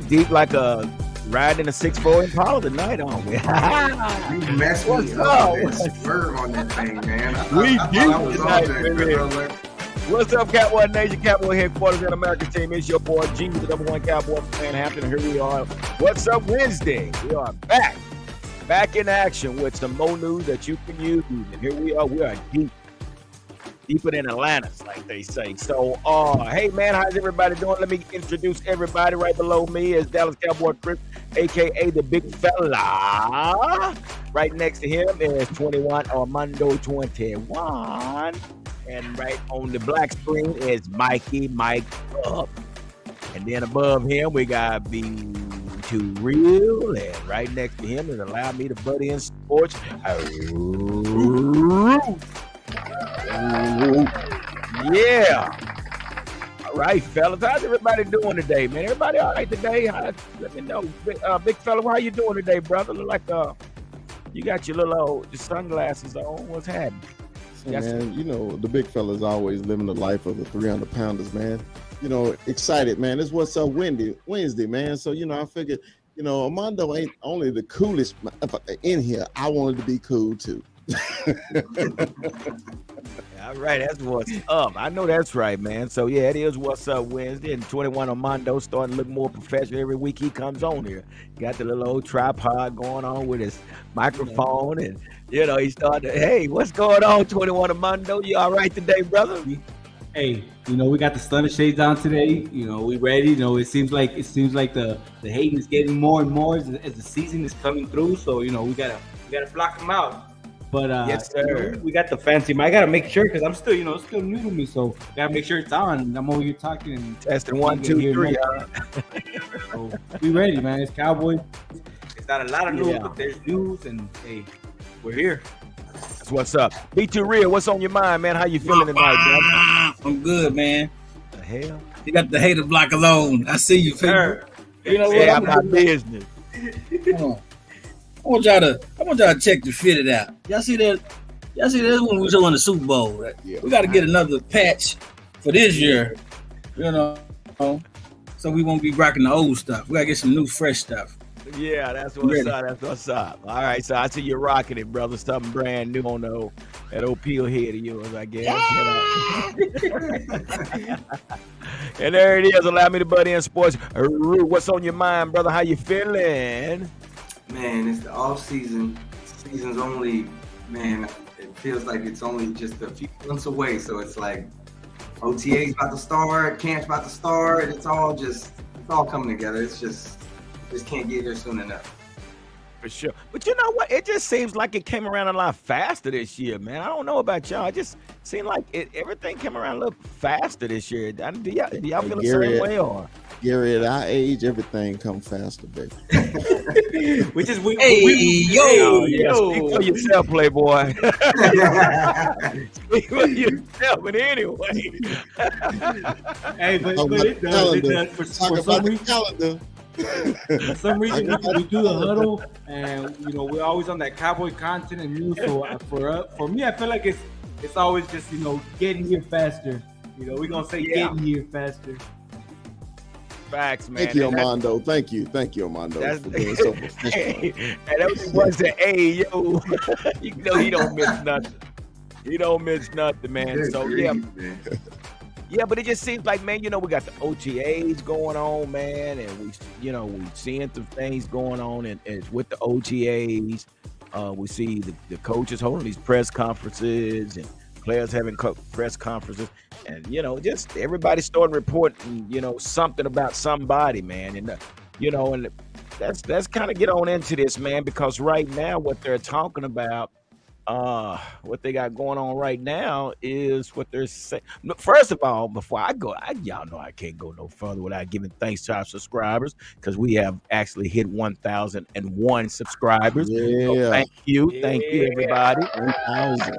deep like a riding a 6'4" Impala tonight, aren't we? You messed me up. Swerve on that thing, man. We deep I was tonight, on baby. that. What's up, Cowboy Nation? Cowboy headquarters and American team. It's your boy G, the #1 Cowboy fan. Hampton. Here we are. What's up, Wednesday? We are back in action with some more news that you can use. And here we are. We are deeper than Atlantis, like they say. So, hey man, how's everybody doing? Let me introduce everybody. Right below me is Dallas Cowboy Chris, aka the big fella. Right next to him is 21 Armando 21. And right on the black screen is Mikey Mike Up. And then above him, we got B2 Real. And right next to him is Allow Me to Butt In Sports. Yeah. All right, fellas. How's everybody doing today, man? Everybody all right today? Let me know. Big fella, how you doing today, brother? Look like you got your little your sunglasses on. What's happening? So, man, you know, the big fella's always living the life of the 300-pounders, man. You know, excited, man. It's What's Up Wednesday, man. So, you know, I figured, you know, Armando ain't only the coolest in here. I wanted to be cool, too. All right, that's what's up. I know that's right, man. So, yeah, it is What's Up Wednesday. And 21 Armando starting to look more professional every week he comes on here. Got the little old tripod going on with his microphone. And, you know, he started, hey, what's going on, 21 Armando? You all right today, brother? Hey, you know, we got the stunner shades on today. You know, we ready. You know, it seems like the hating is getting more and more as the season is coming through. So, you know, we gotta block them out. But yes, sir. You know, we got the fancy mic. I gotta make sure because I'm still, you know, it's still new to me. So gotta make sure it's on. I'm over here talking and testing 1, 2, 3. So we ready, man. It's Cowboys. It's not a lot of news, but there's news, and hey, we're here. That's what's up. B2 Real, what's on your mind, man? How you feeling tonight, bro? I'm good, man. The hell? You got the hater block alone. I see you, sir. You know what? I'm my business. Come on. I want y'all to check the fit it out. Y'all see that? Y'all see that when we was in the Super Bowl? Right? Yeah. We got to get another patch for this year, you know, so we won't be rocking the old stuff. We got to get some new, fresh stuff. Yeah, that's what's up. That's what's up. All right, so I see you rocking it, brother. Something brand new on that old peel head of yours, I guess. Yeah. And there it is. Allow me to butt in sports. What's on your mind, brother? How you feeling? Man, it's the off season. Season's only, man, it feels like it's only just a few months away. So it's like OTA's about to start, camp's about to start. It's all coming together. It's just can't get here soon enough. For sure. But you know what? It just seems like it came around a lot faster this year, man. I don't know about y'all. It just seemed like everything came around a little faster this year. Do y'all feel the same way? Or? Gary, at our age, everything comes faster, baby. Which is yo. Speak for yourself, Playboy. Speak for yourself, but anyway. Hey, but for some reason we do the huddle, and you know we're always on that Cowboy content and news. So for me, I feel like it's always just, you know, getting here faster. You know, we're gonna say getting here faster. Facts, man. Thank you, Armando. Thank you, Armando, for being so professional. And that was the yo. You know he don't miss nothing. He don't miss nothing, man. So yeah. Yeah, but it just seems like, man, you know, we got the OTAs going on, man, and we seeing some things going on and with the OTAs. We see the coaches holding these press conferences and players having press conferences, and you know, just everybody starting reporting, you know, something about somebody, man, and you know, and let's kind of get on into this, man, because right now what they're talking about. What they got going on right now is what they're saying. First of all, before I go, y'all know I can't go no further without giving thanks to our subscribers, because we have actually hit 1,001 subscribers. Yeah. So thank you, everybody. 1,000.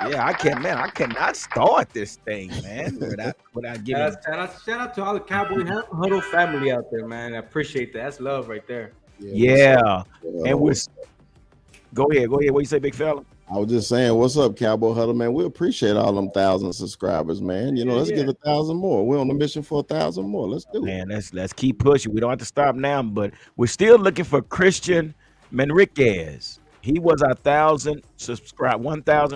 Yeah, I cannot start this thing, man, without giving. Shout out to all the Cowboy Huddle family out there, man. I appreciate that. That's love right there. Yeah. And we're. Go ahead. What you say, big fella? I was just saying, what's up, Cowboy Huddle, man? We appreciate all them 1,000 subscribers, man. Let's get 1,000 more. We're on a mission for 1,000 more. Let's do it. Man, let's keep pushing. We don't have to stop now, but we're still looking for Christian Manriquez. He was our 1,000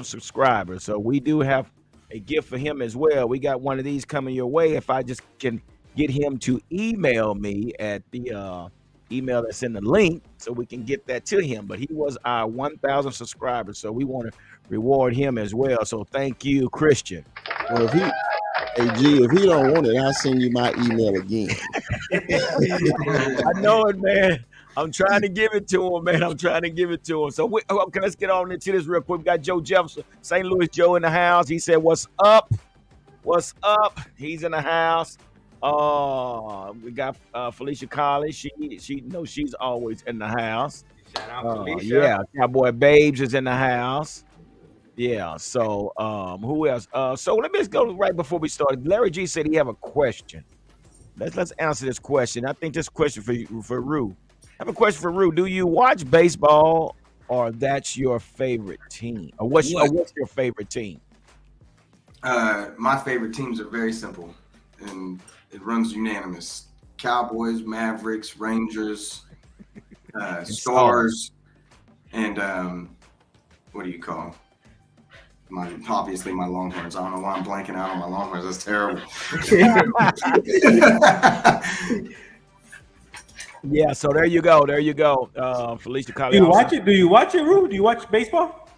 subscribers. So we do have a gift for him as well. We got one of these coming your way. If I just can get him to email me at the email that's in the link so we can get that to him. But he was our 1,000 subscribers, so we want to reward him as well. So thank you, Christian. Well, if he don't want it, I'll send you my email again. I know it, man. I'm trying to give it to him, man. So okay, let's get on into this real quick. We got Joe Jefferson, St. Louis Joe in the house. He said, "What's up? What's up?" He's in the house. We got Felicia Collins. She knows she's always in the house. Shout out Felicia. Yeah, Cowboy Babes is in the house. Yeah. So who else? So let me just go right before we start. Larry G said he have a question. Let's answer this question. I think this question for Rue. I have a question for Rue. Do you watch baseball, or that's your favorite team? Or what's your favorite team? My favorite teams are very simple, and it runs unanimous. Cowboys, Mavericks, Rangers, Stars, and what do you call them? Obviously my Longhorns. I don't know why I'm blanking out on my Longhorns. That's terrible. Yeah, so there you go. Felicia Collins. Do you watch it? Do you watch it, Rue? Do you watch baseball?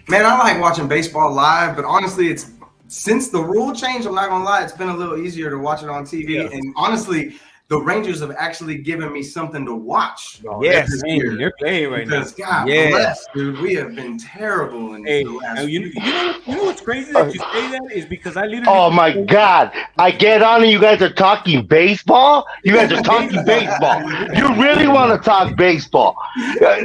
Man, I like watching baseball live, but honestly, it's since the rule change, I'm not gonna lie, it's been a little easier to watch it on TV. Yeah. And honestly, the Rangers have actually given me something to watch. Yes, they're playing right now. God bless, dude. We have been terrible in the last you know what's crazy that you say that is because I literally. Oh my God! I get on and you guys are talking baseball. You guys are talking baseball. You really want to talk baseball?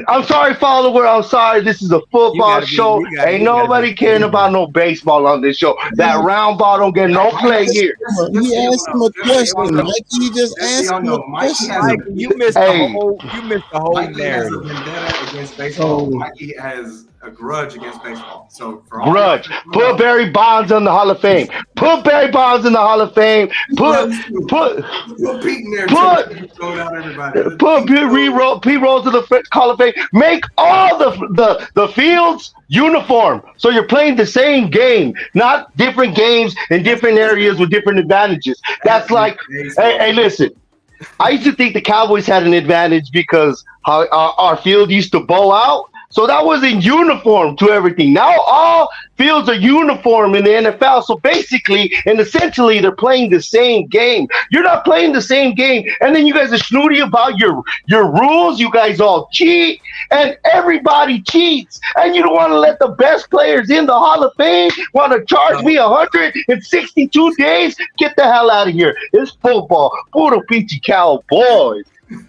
I'm sorry, follower. I'm sorry. This is a football show. Ain't nobody caring about no baseball on this show. That round ball don't get no play here. He asked him a question, Mike. He just asked him a question. You missed the whole Mikey narrative. has a vendetta against baseball. Mikey has a grudge against baseball. So for all grudge. Put Barry Bonds in the Hall of Fame. Put Barry Bonds in the Hall of Fame. Put Pete in there. Put Pete Rose in the Hall of Fame. Make all the fields uniform. So you're playing the same game, not different games in different areas with different advantages. That's like, hey, listen. I used to think the Cowboys had an advantage because how our field used to bow out. So that was in uniform to everything. Now all fields are uniform in the NFL. So basically and essentially they're playing the same game. You're not playing the same game. And then you guys are snooty about your rules. You guys all cheat and everybody cheats. And you don't want to let the best players in the Hall of Fame want to charge me 162 days. Get the hell out of here. It's football. Puro pinche Cowboys.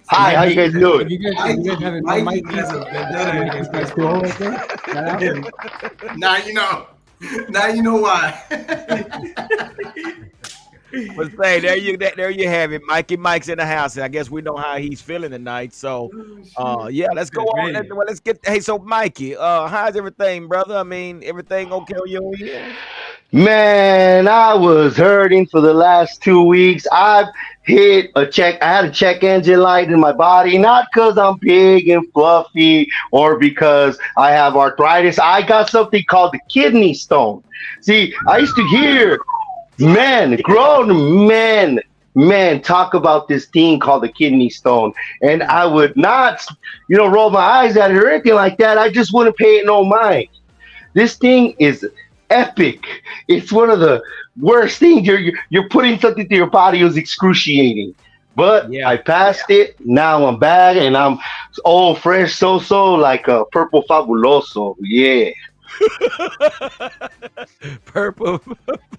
Hi, how you guys doing? Mike has a vendetta against baseball. Now you know. Now you know why. But say there you have it. Mike's in the house, and I guess we know how he's feeling tonight. So, yeah, let's go on. Let's get. Hey, so Mikey, how's everything, brother? I mean, everything okay on your end? Man, I was hurting for the last 2 weeks. I had a check engine light in my body, not because I'm big and fluffy or because I have arthritis. I got something called the kidney stone. See, I used to hear grown men talk about this thing called the kidney stone. And I would not, roll my eyes at it or anything like that. I just wouldn't pay it no mind. This thing is epic. It's one of the worst things. You're putting something to your body. It was excruciating. But I passed it. Now I'm back and I'm all fresh, so like a purple fabuloso. Yeah. Purple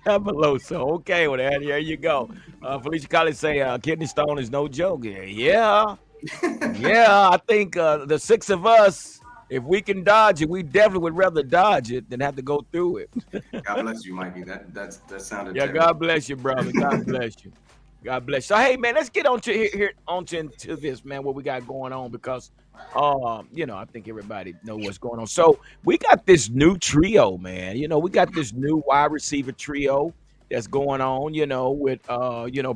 fabuloso. Okay, well there you go. Felicia Collins say kidney stone is no joke. Yeah. I think the six of us, if we can dodge it, we definitely would rather dodge it than have to go through it. God bless you, Mikey. That sounded. Yeah, terrible. God bless you, brother. God bless you. God bless you. So hey, man, let's get into this, man. What we got going on because I think everybody know what's going on. So we got this new trio, man. We got this new wide receiver trio that's going on, with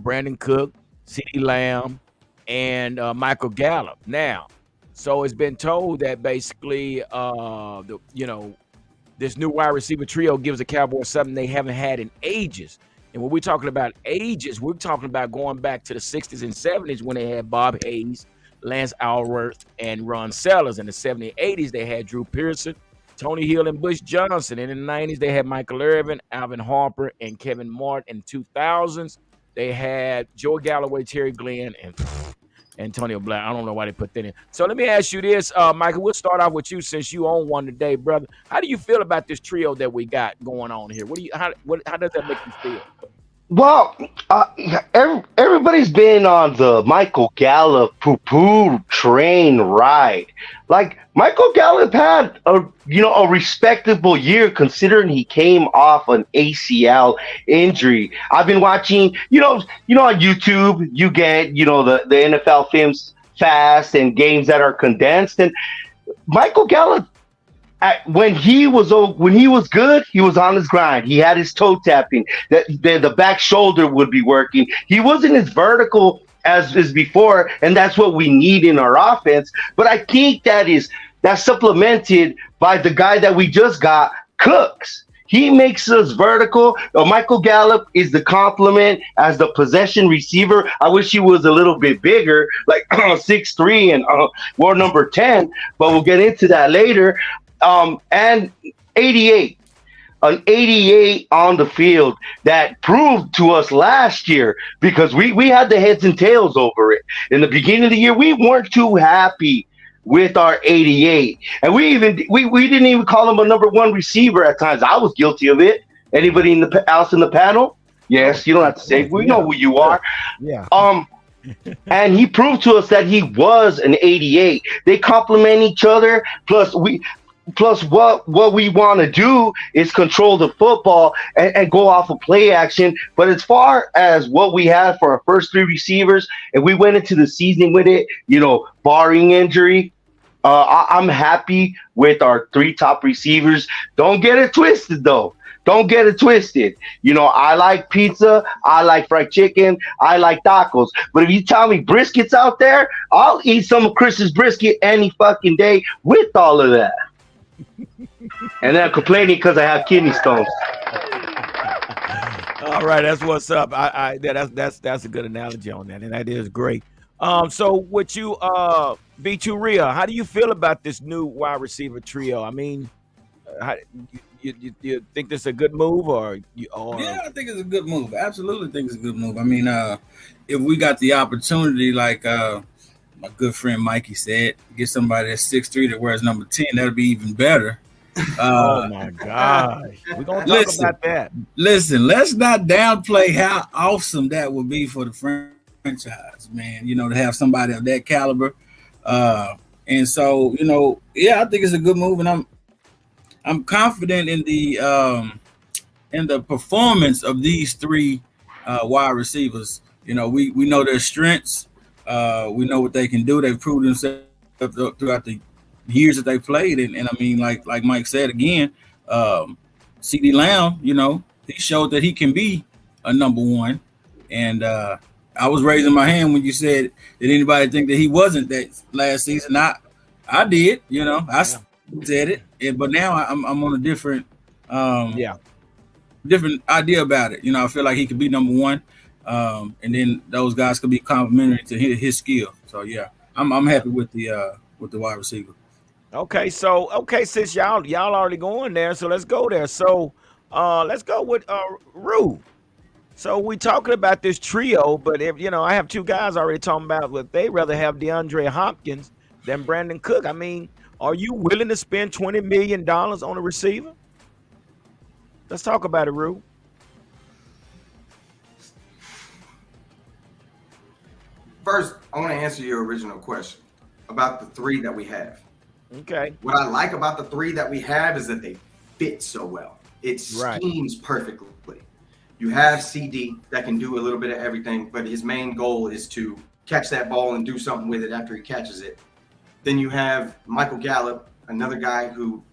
Brandon Cook, CeeDee Lamb, and Michael Gallup. Now, so it's been told that basically this new wide receiver trio gives the Cowboys something they haven't had in ages. And when we're talking about ages, we're talking about going back to the 60s and 70s when they had Bob Hayes, Lance Alworth, and Ron Sellers. In the 70s and 80s, they had Drew Pearson, Tony Hill, and Bush Johnson. And in the 90s, they had Michael Irvin, Alvin Harper, and Kevin Martin. In 2000s, they had Joe Galloway, Terry Glenn, and Antonio Black. I don't know why they put that in. So let me ask you this, Michael. We'll start off with you since you own one today, brother. How do you feel about this trio that we got going on here? How does that make you feel? Well, everybody's been on the Michael Gallup poo-poo train ride. Like Michael Gallup had a respectable year considering he came off an ACL injury. I've been watching, on YouTube, you get, the NFL films fast and games that are condensed. And Michael Gallup, when he was good, he was on his grind. He had his toe tapping. The back shoulder would be working. He wasn't as vertical as before, and that's what we need in our offense. But I think that's supplemented by the guy that we just got, Cooks. He makes us vertical. Michael Gallup is the complement as the possession receiver. I wish he was a little bit bigger, like 6'3" and war number 10, but we'll get into that later. And 88, an 88 on the field that proved to us last year because we had the heads and tails over it. In the beginning of the year, we weren't too happy with our 88. And we didn't even call him a number one receiver at times. I was guilty of it. Anybody else in the panel? Yes, you don't have to say. We know who you are. Yeah. And he proved to us that he was an 88. They complement each other. Plus what we want to do is control the football and go off of play action. But as far as what we had for our first three receivers, and we went into the season with it, barring injury, I'm happy with our three top receivers. Don't get it twisted, though. Don't get it twisted. I like pizza. I like fried chicken. I like tacos. But if you tell me brisket's out there, I'll eat some of Chris's brisket any fucking day with all of that. And then I'm complaining because I have kidney stones. All right, that's what's up. That's a good analogy on that, and that is great. So with you, B2 Rhea, how do you feel about this new wide receiver trio? I mean, you think this is a good move, Yeah, I think it's a good move. Absolutely think it's a good move. I mean, if we got the opportunity, like my good friend Mikey said, get somebody that's 6'3" that wears number 10, that'll be even better. Oh my gosh, we're gonna talk about that. Listen, let's not downplay how awesome that would be for the franchise, man. To have somebody of that caliber, and so I think it's a good move, and I'm confident in the performance of these three wide receivers. We know their strengths. We know what they can do. They've proven themselves throughout the years that they played. And I mean, like Mike said again, CeeDee Lamb, he showed that he can be a number one. And I was raising my hand when you said, did anybody think that he wasn't that last season? I did, I said it. But now I'm on a different different idea about it. I feel like he could be number one. And then those guys could be complementary to his skill. So I'm happy with the wide receiver. Okay, since y'all already going there, so let's go there. So let's go with Rue. So we talking about this trio, but if I have two guys already talking about what they rather have DeAndre Hopkins than Brandon Cook. I mean, are you willing to spend $20 million on a receiver? Let's talk about it, Rue. First, I want to answer your original question about the three that we have. Okay. What I like about the three that we have is that they fit so well. It schemes perfectly. You have CD that can do a little bit of everything, but his main goal is to catch that ball and do something with it after he catches it. Then you have Michael Gallup, another guy who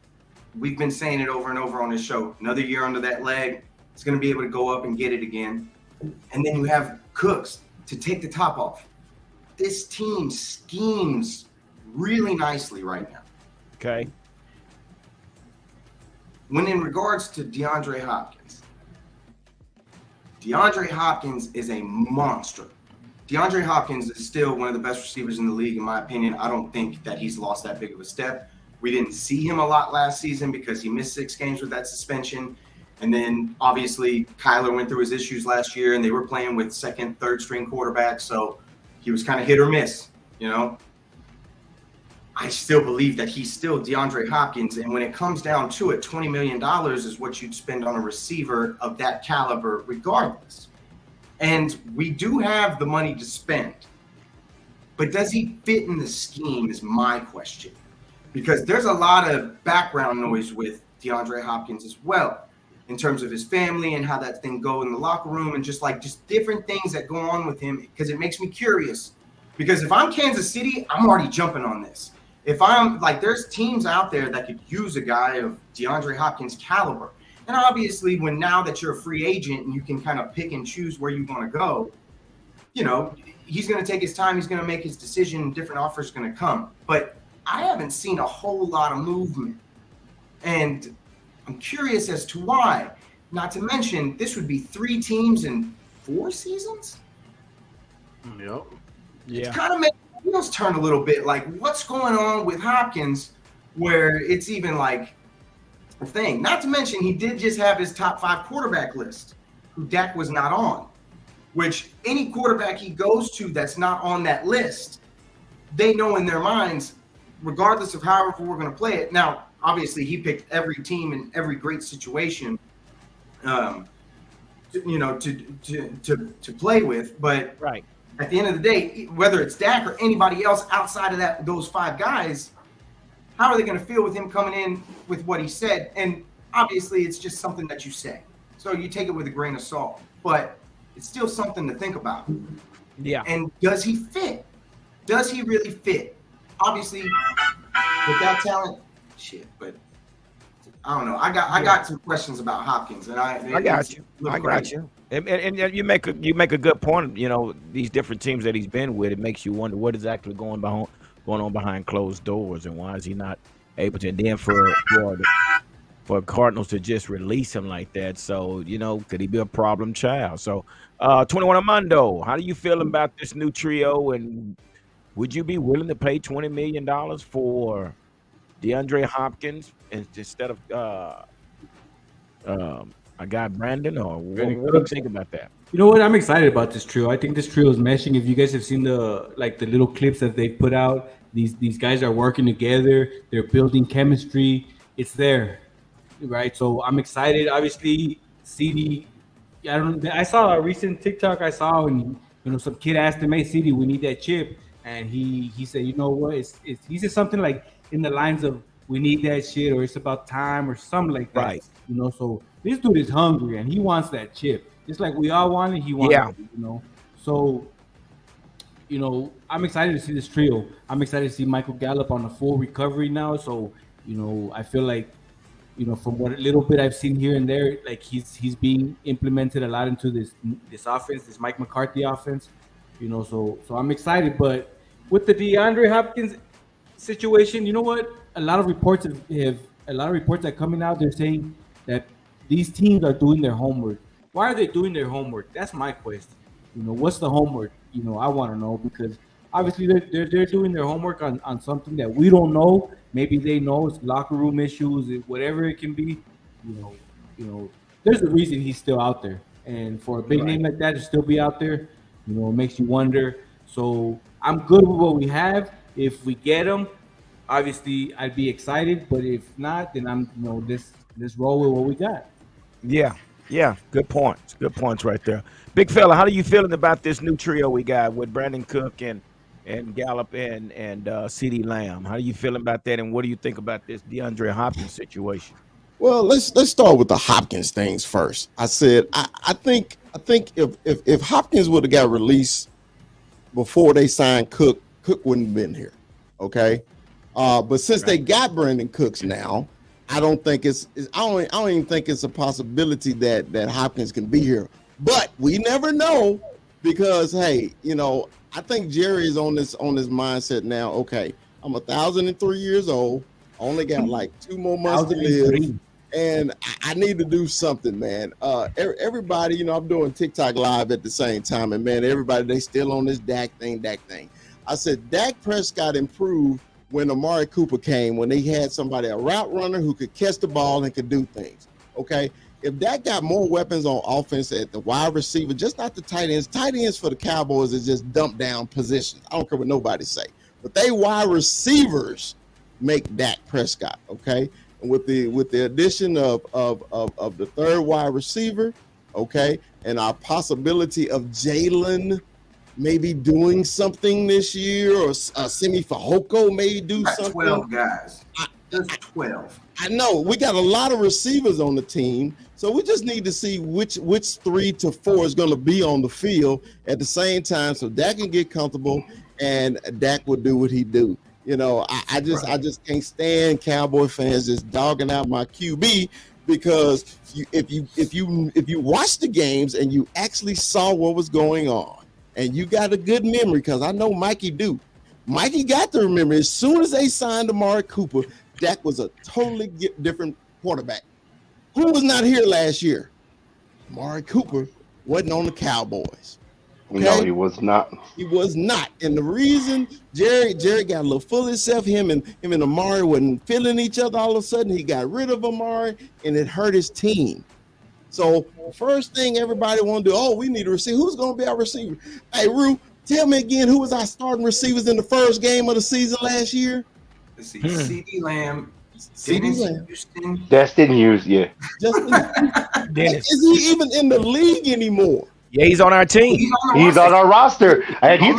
we've been saying it over and over on this show. Another year under that leg, he's going to be able to go up and get it again. And then you have Cooks to take the top off. This team schemes really nicely right now. Okay. When in regards to DeAndre Hopkins is a monster. DeAndre Hopkins is still one of the best receivers in the league, in my opinion. I don't think that he's lost that big of a step. We didn't see him a lot last season because he missed 6 games with that suspension. And then obviously Kyler went through his issues last year and they were playing with second, third string quarterbacks. So he was kind of hit or miss, you know. I still believe that he's still DeAndre Hopkins. And when it comes down to it, $20 million is what you'd spend on a receiver of that caliber regardless. And we do have the money to spend. But does he fit in the scheme is my question. Because there's a lot of background noise with DeAndre Hopkins as well, in terms of his family and how that thing go in the locker room and just different things that go on with him, because it makes me curious. Because if I'm Kansas City, I'm already jumping on this. If I'm there's teams out there that could use a guy of DeAndre Hopkins' caliber. And obviously, now that you're a free agent and you can kind of pick and choose where you want to go, you know, he's going to take his time. He's going to make his decision. Different offers are going to come. But I haven't seen a whole lot of movement. And I'm curious as to why. Not to mention, this would be 3 teams in 4 seasons? Yep. Yeah. It kind of makes my wheels turn a little bit. Like, what's going on with Hopkins where it's even like a thing? Not to mention, he did just have his top 5 quarterback list, who Dak was not on, which any quarterback he goes to that's not on that list, they know in their minds, regardless of however we're going to play it. Now, obviously, he picked every team in every great situation, to play with. But right at the end of the day, whether it's Dak or anybody else outside of those 5 guys, how are they going to feel with him coming in with what he said? And obviously, it's just something that you say, so you take it with a grain of salt. But it's still something to think about. Yeah. And does he fit? Does he really fit? Obviously, with that talent, shit. But I don't know. I got some questions about Hopkins, and I got you. And you make a good point. You know, these different teams that he's been with, it makes you wonder what is actually going on behind closed doors, and why is he not able to? And then for Cardinals to just release him like that, so you know, could he be a problem child? So, 21 Armando, how do you feel about this new trio, and would you be willing to pay $20 million for DeAndre Hopkins instead of a guy Brandon, or what do you think about that? You know what? I'm excited about this trio. I think this trio is meshing. If you guys have seen the little clips that they put out, these guys are working together. They're building chemistry. It's there, right? So I'm excited. Obviously, CD. I saw a recent TikTok I saw, and some kid asked him, "Hey, CD, we need that chip," and he said, "You know what? He said something like in the lines of, we need that shit, or it's about time, or something like that." Right. So this dude is hungry and he wants that chip. Just like we all want it, he wants it, So, I'm excited to see this trio. I'm excited to see Michael Gallup on a full recovery now. So, I feel like, from what little bit I've seen here and there, like he's being implemented a lot into this offense, this Mike McCarthy offense. So I'm excited. But with the DeAndre Hopkins situation, you know what? A lot of reports are coming out. They're saying that these teams are doing their homework. Why are they doing their homework? That's my question. What's the homework? I want to know, because obviously they're doing their homework on something that we don't know. Maybe they know it's locker room issues, whatever it can be. There's a reason he's still out there, and for a big name like that to still be out there, it makes you wonder. So I'm good with what we have. If we get him, obviously I'd be excited. But if not, then I'm let's roll with what we got. Yeah, good points. Good points right there. Big fella, how are you feeling about this new trio we got with Brandon Cook and Gallup and CeeDee Lamb? How are you feeling about that, and what do you think about this DeAndre Hopkins situation? Well, let's start with the Hopkins things first. I said I think if Hopkins would have got released before they signed Cook wouldn't have been here. Okay, But since they got Brandon Cooks now, I don't think I don't even think it's a possibility that Hopkins can be here. But we never know because hey, I think Jerry is on this mindset now. Okay, I'm 1,003 years old. Only got like 2 more months to live, and I need to do something, man. Everybody, I'm doing TikTok live at the same time, and man, everybody they still on this Dak thing. I said Dak Prescott improved when Amari Cooper came, when they had somebody, a route runner who could catch the ball and could do things. Okay, if Dak got more weapons on offense at the wide receiver, just not the tight ends. Tight ends for the Cowboys is just dump down positions. I don't care what nobody say, but they wide receivers make Dak Prescott, okay? And with the addition of the third wide receiver, okay, and our possibility of Jalen maybe doing something this year, or Simi Fehoko may do something. 12 guys. Just 12. I know we got a lot of receivers on the team, so we just need to see which 3 to 4 is going to be on the field at the same time, so Dak can get comfortable and Dak will do what he do. I just can't stand Cowboy fans just dogging out my QB because if you watch the games and you actually saw what was going on and you got a good memory, because I know Mikey do. Mikey got to remember as soon as they signed Amari Cooper, Dak was a totally different quarterback. Who was not here last year? Amari Cooper wasn't on the Cowboys. Okay? No, he was not. He was not. And the reason Jerry got a little full of himself, him and Amari wasn't feeling each other all of a sudden. He got rid of Amari, and it hurt his team. So first thing everybody want to do, we need a receiver. Who's going to be our receiver? Hey, Rue, tell me again, who was our starting receivers in the first game of the season last year? Let's see. CeeDee Lamb. Houston. Destin Hughes, yeah. Dennis. Is he even in the league anymore? Yeah, he's on our team. He's on our roster, and he's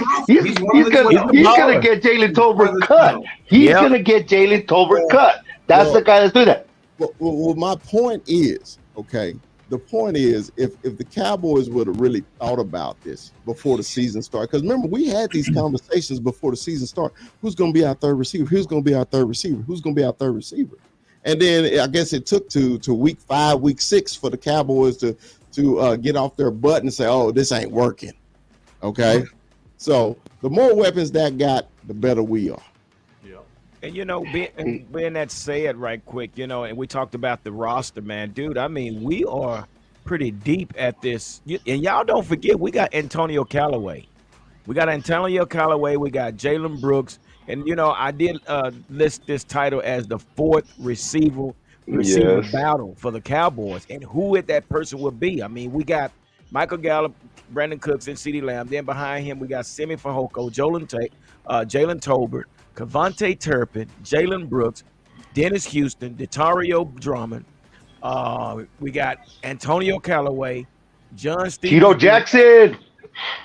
gonna get Jalen Tolbert cut. He's gonna get Jalen Tolbert cut. That's the guy that's doing that. Well, my point is, okay. The point is, if the Cowboys would have really thought about this before the season started, because remember, we had these conversations before the season started. Who's going to be our third receiver? Who's going to be our third receiver? Who's going to be our third receiver? And then I guess it took to week 5, week 6 for the Cowboys to get off their butt and say, oh, this ain't working. Okay? So the more weapons that got, the better we are. And, being that said right quick, and we talked about the roster, man. Dude, I mean, we are pretty deep at this. And y'all don't forget, we got Antonio Callaway. We got Jalen Brooks. And, I did list this title as the 4th receiver battle for the Cowboys. And who that person would be. I mean, we got Michael Gallup, Brandon Cooks, and CeeDee Lamb. Then behind him, we got Simi Fehoko, Jalen Tolbert, Kevontae Turpin, Jalen Brooks, Dennis Houston, Detario Drummond. We got Antonio Callaway, John Stevens, Tito Jackson.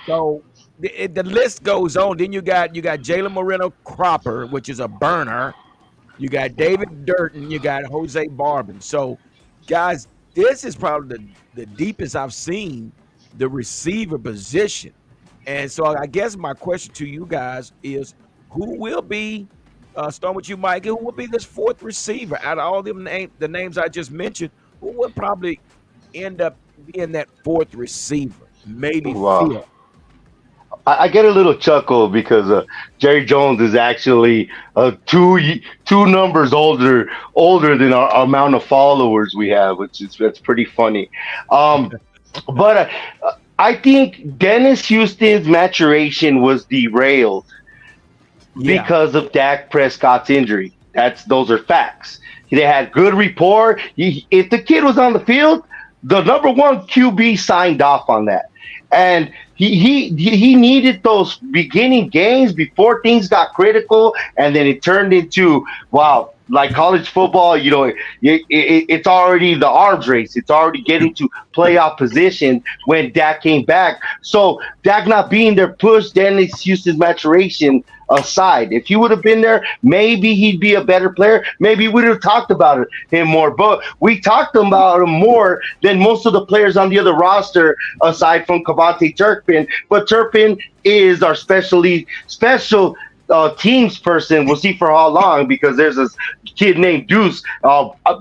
So the list goes on. Then you got Jalen Moreno Cropper, which is a burner. You got David Durden. You got Jose Barbin. So, guys, this is probably the deepest I've seen the receiver position. And so I guess my question to you guys is, who will be, starting with you, Mike, who will be this 4th receiver out of all them the names I just mentioned? Who would probably end up being that 4th receiver? Maybe Phil. I get a little chuckle because Jerry Jones is actually 2 numbers older than our amount of followers we have, that's pretty funny. But I think Dennis Houston's maturation was derailed because of Dak Prescott's injury. Those are facts. They had good rapport. If the kid was on the field, the number 1 QB signed off on that. And he needed those beginning games before things got critical, and then it turned into, wow, like college football, it's already the arms race. It's already getting to playoff position when Dak came back. So Dak not being there pushed Dennis Houston's maturation aside. If he would have been there, maybe he'd be a better player. Maybe we would have talked about him more. But we talked about him more than most of the players on the other roster, aside from Kevontae Turpin. But Turpin is our special teams person. We'll see for how long, because there's this kid named Deuce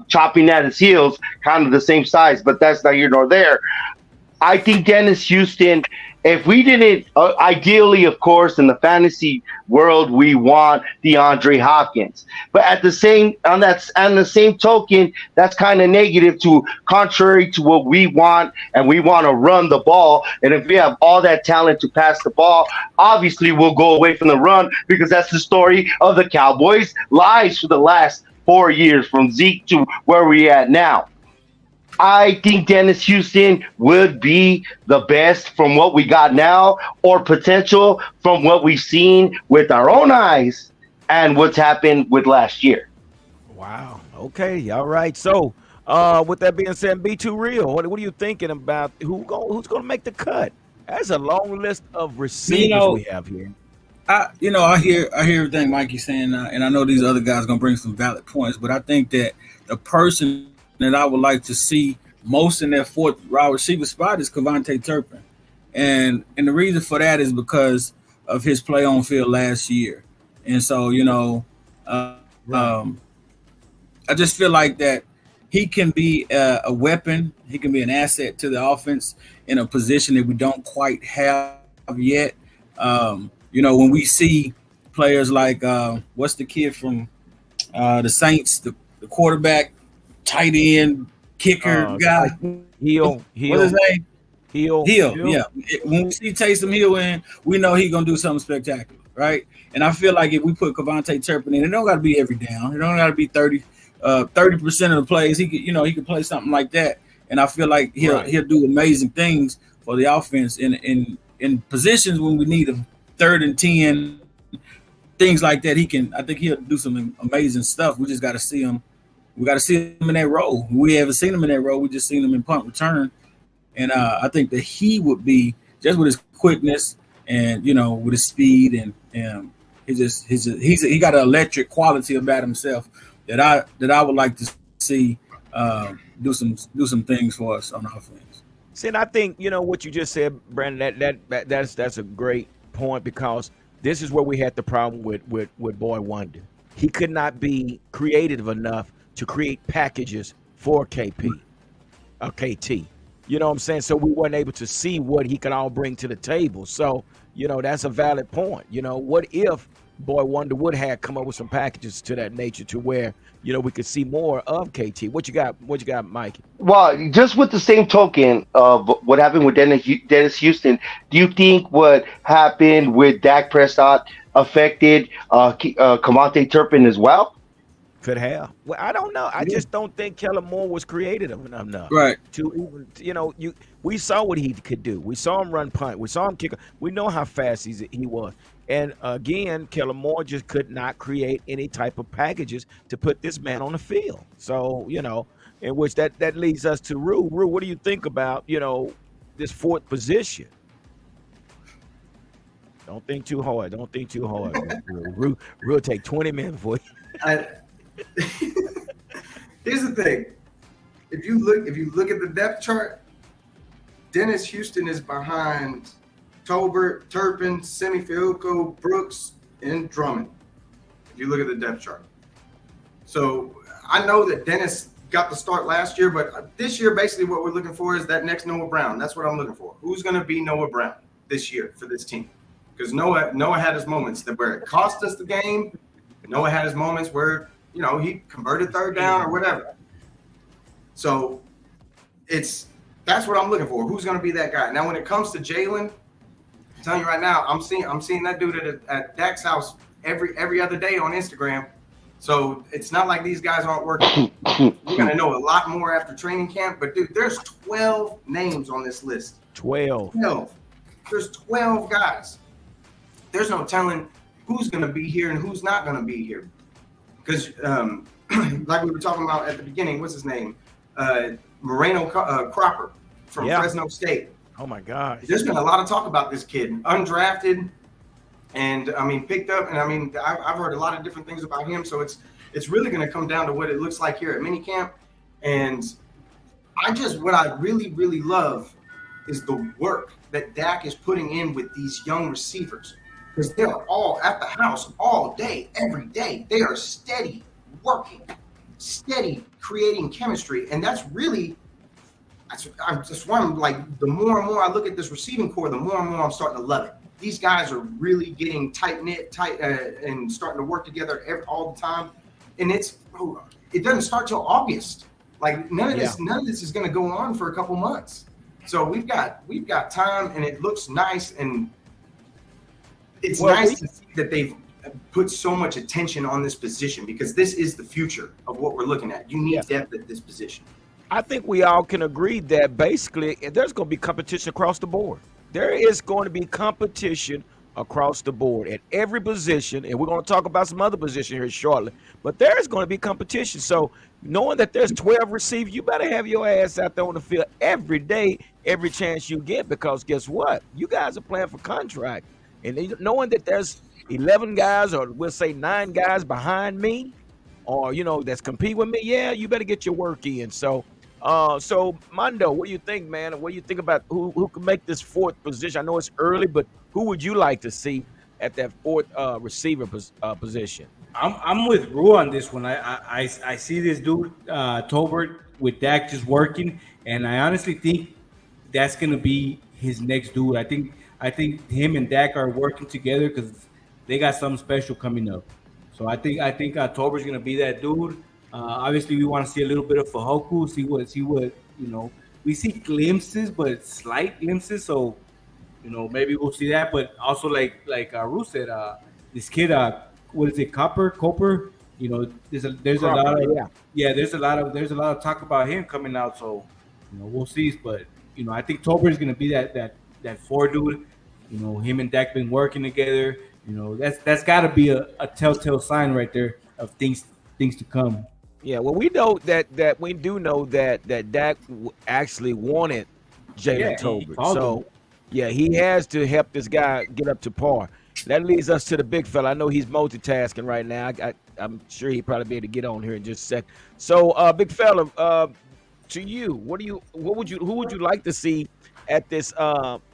chopping at his heels, kind of the same size, but that's not here nor there. I think Dennis Houston, if we didn't, ideally, of course, in the fantasy world, we want DeAndre Hopkins. But at the same, on the same token, that's kind of negative to contrary to what we want, and we want to run the ball. And if we have all that talent to pass the ball, obviously we'll go away from the run, because that's the story of the Cowboys' lives for the last 4 years, from Zeke to where we're at now. I think Dennis Houston would be the best from what we got now, or potential from what we've seen with our own eyes and what's happened with last year. Wow. Okay. All right. So, with that being said, be too real. What are you thinking about? Who's going to make the cut? That's a long list of receivers we have here. I hear everything Mikey's saying, and I know these other guys are going to bring some valid points, but I think that the person that I would like to see most in that fourth wide receiver spot is Kevontae Turpin. And the reason for that is because of his play on field last year. And so, I just feel like that he can be a weapon. He can be an asset to the offense in a position that we don't quite have yet. When we see players like what's the kid from the Saints, the quarterback, tight end, kicker guy. Hill. What's his name? Hill. Yeah. When we see Taysom Hill in, we know he's gonna do something spectacular, right? And I feel like if we put Kevontae Turpin in, it don't got to be every down. It don't got to be 30% of the plays. He could play something like that, and I feel like he'll do amazing things for the offense in positions when we need him, 3rd and 10, things like that. I think he'll do some amazing stuff. We just got to see him. We got to see him in that role. We haven't seen him in that role. We just seen him in punt return. And I think that he would be, just with his quickness and, with his speed, and he got an electric quality about himself that I would like to see do some things for us on offense. See, and I think, what you just said, Brandon, that's a great point, because this is where we had the problem with Boy Wonder. He could not be creative enough to create packages for KT. You know what I'm saying? So we weren't able to see what he could all bring to the table. So, that's a valid point. What if Boy Wonder would have come up with some packages to that nature, to where, we could see more of KT. What you got, Mikey? Well, just with the same token of what happened with Dennis Houston, do you think what happened with Dak Prescott affected Kevontae Turpin as well? Could have. Well, I don't know. I just don't think Kellen Moore was creative enough. Right. To even, we saw what he could do. We saw him run punt. We saw him kick. We know how fast he was. And again, Kellen Moore just could not create any type of packages to put this man on the field. So, in which that leads us to Rue. Rue, what do you think about, this fourth position? Don't think too hard. Rue will take 20 minutes for you. Here's the thing. If you look at the depth chart, Dennis Houston is behind Tolbert, Turpin, Semifilco, Brooks, and Drummond. If you look at the depth chart. So I know that Dennis got the start last year, but this year basically what we're looking for is that next Noah Brown. That's what I'm looking for. Who's going to be Noah Brown this year for this team? Because Noah had his moments where it cost us the game. Noah had his moments where he converted 3rd down or whatever. So that's what I'm looking for. Who's going to be that guy? Now, when it comes to Jalen, I'm telling you right now, I'm seeing that dude at Dak's house every other day on Instagram. So it's not like these guys aren't working. We're going to know a lot more after training camp. But dude, there's 12 names on this list. 12. There's 12 guys. There's no telling who's going to be here and who's not going to be here. Because, like we were talking about at the beginning, what's his name? Moreno Cropper from Fresno State. Oh, my gosh. There's been a lot of talk about this kid. Undrafted and, picked up. And, I've heard a lot of different things about him. So it's really going to come down to what it looks like here at minicamp. And what I really, really love is the work that Dak is putting in with these young receivers. because they are all at the house all day, every day. They are steady working, steady creating chemistry, and that's really. I'm just one, like, the more and more I look at this receiving core, the more and more I'm starting to love it. These guys are really getting tight-knit, and starting to work together all the time. And it doesn't start till August. Like, none of this is going to go on for a couple months. So we've got time, and it looks nice, and it's nice to see that they've put so much attention on this position, because this is the future of what we're looking at. You need depth at this position. I think we all can agree that basically there's going to be competition across the board. There is going to be competition across the board at every position, and we're going to talk about some other position here shortly, but there's going to be competition. So knowing that there's 12 receivers, you better have your ass out there on the field every day, every chance you get, because guess what? You guys are playing for contract. And knowing that there's 11 guys, or we'll say 9 guys behind me, or, that's compete with me, you better get your work in. So Mondo, what do you think, man? What do you think about who can make this 4th position? I know it's early, but who would you like to see at that 4th receiver position? I'm with Rue on this one. I see this dude Tolbert with Dak just working, and I honestly think that's gonna be his next dude. I think him and Dak are working together because they got something special coming up. So I think Tolbert's gonna be that dude. Obviously, we want to see a little bit of Fajoku, see what we see glimpses, but slight glimpses. So, maybe we'll see that. But also, like Ru said, this kid, what is it, Cooper? There's a lot of talk about him coming out. So, we'll see. But I think Tolbert is gonna be that 4 dude. Him and Dak been working together. That's got to be a telltale sign right there of things to come. Yeah, well, we know that we do know that Dak actually wanted Jalen Tolbert. So, he has to help this guy get up to par. That leads us to the big fella. I know he's multitasking right now. I'm sure he'll probably be able to get on here in just a sec. So, big fella, to you, who would you like to see at this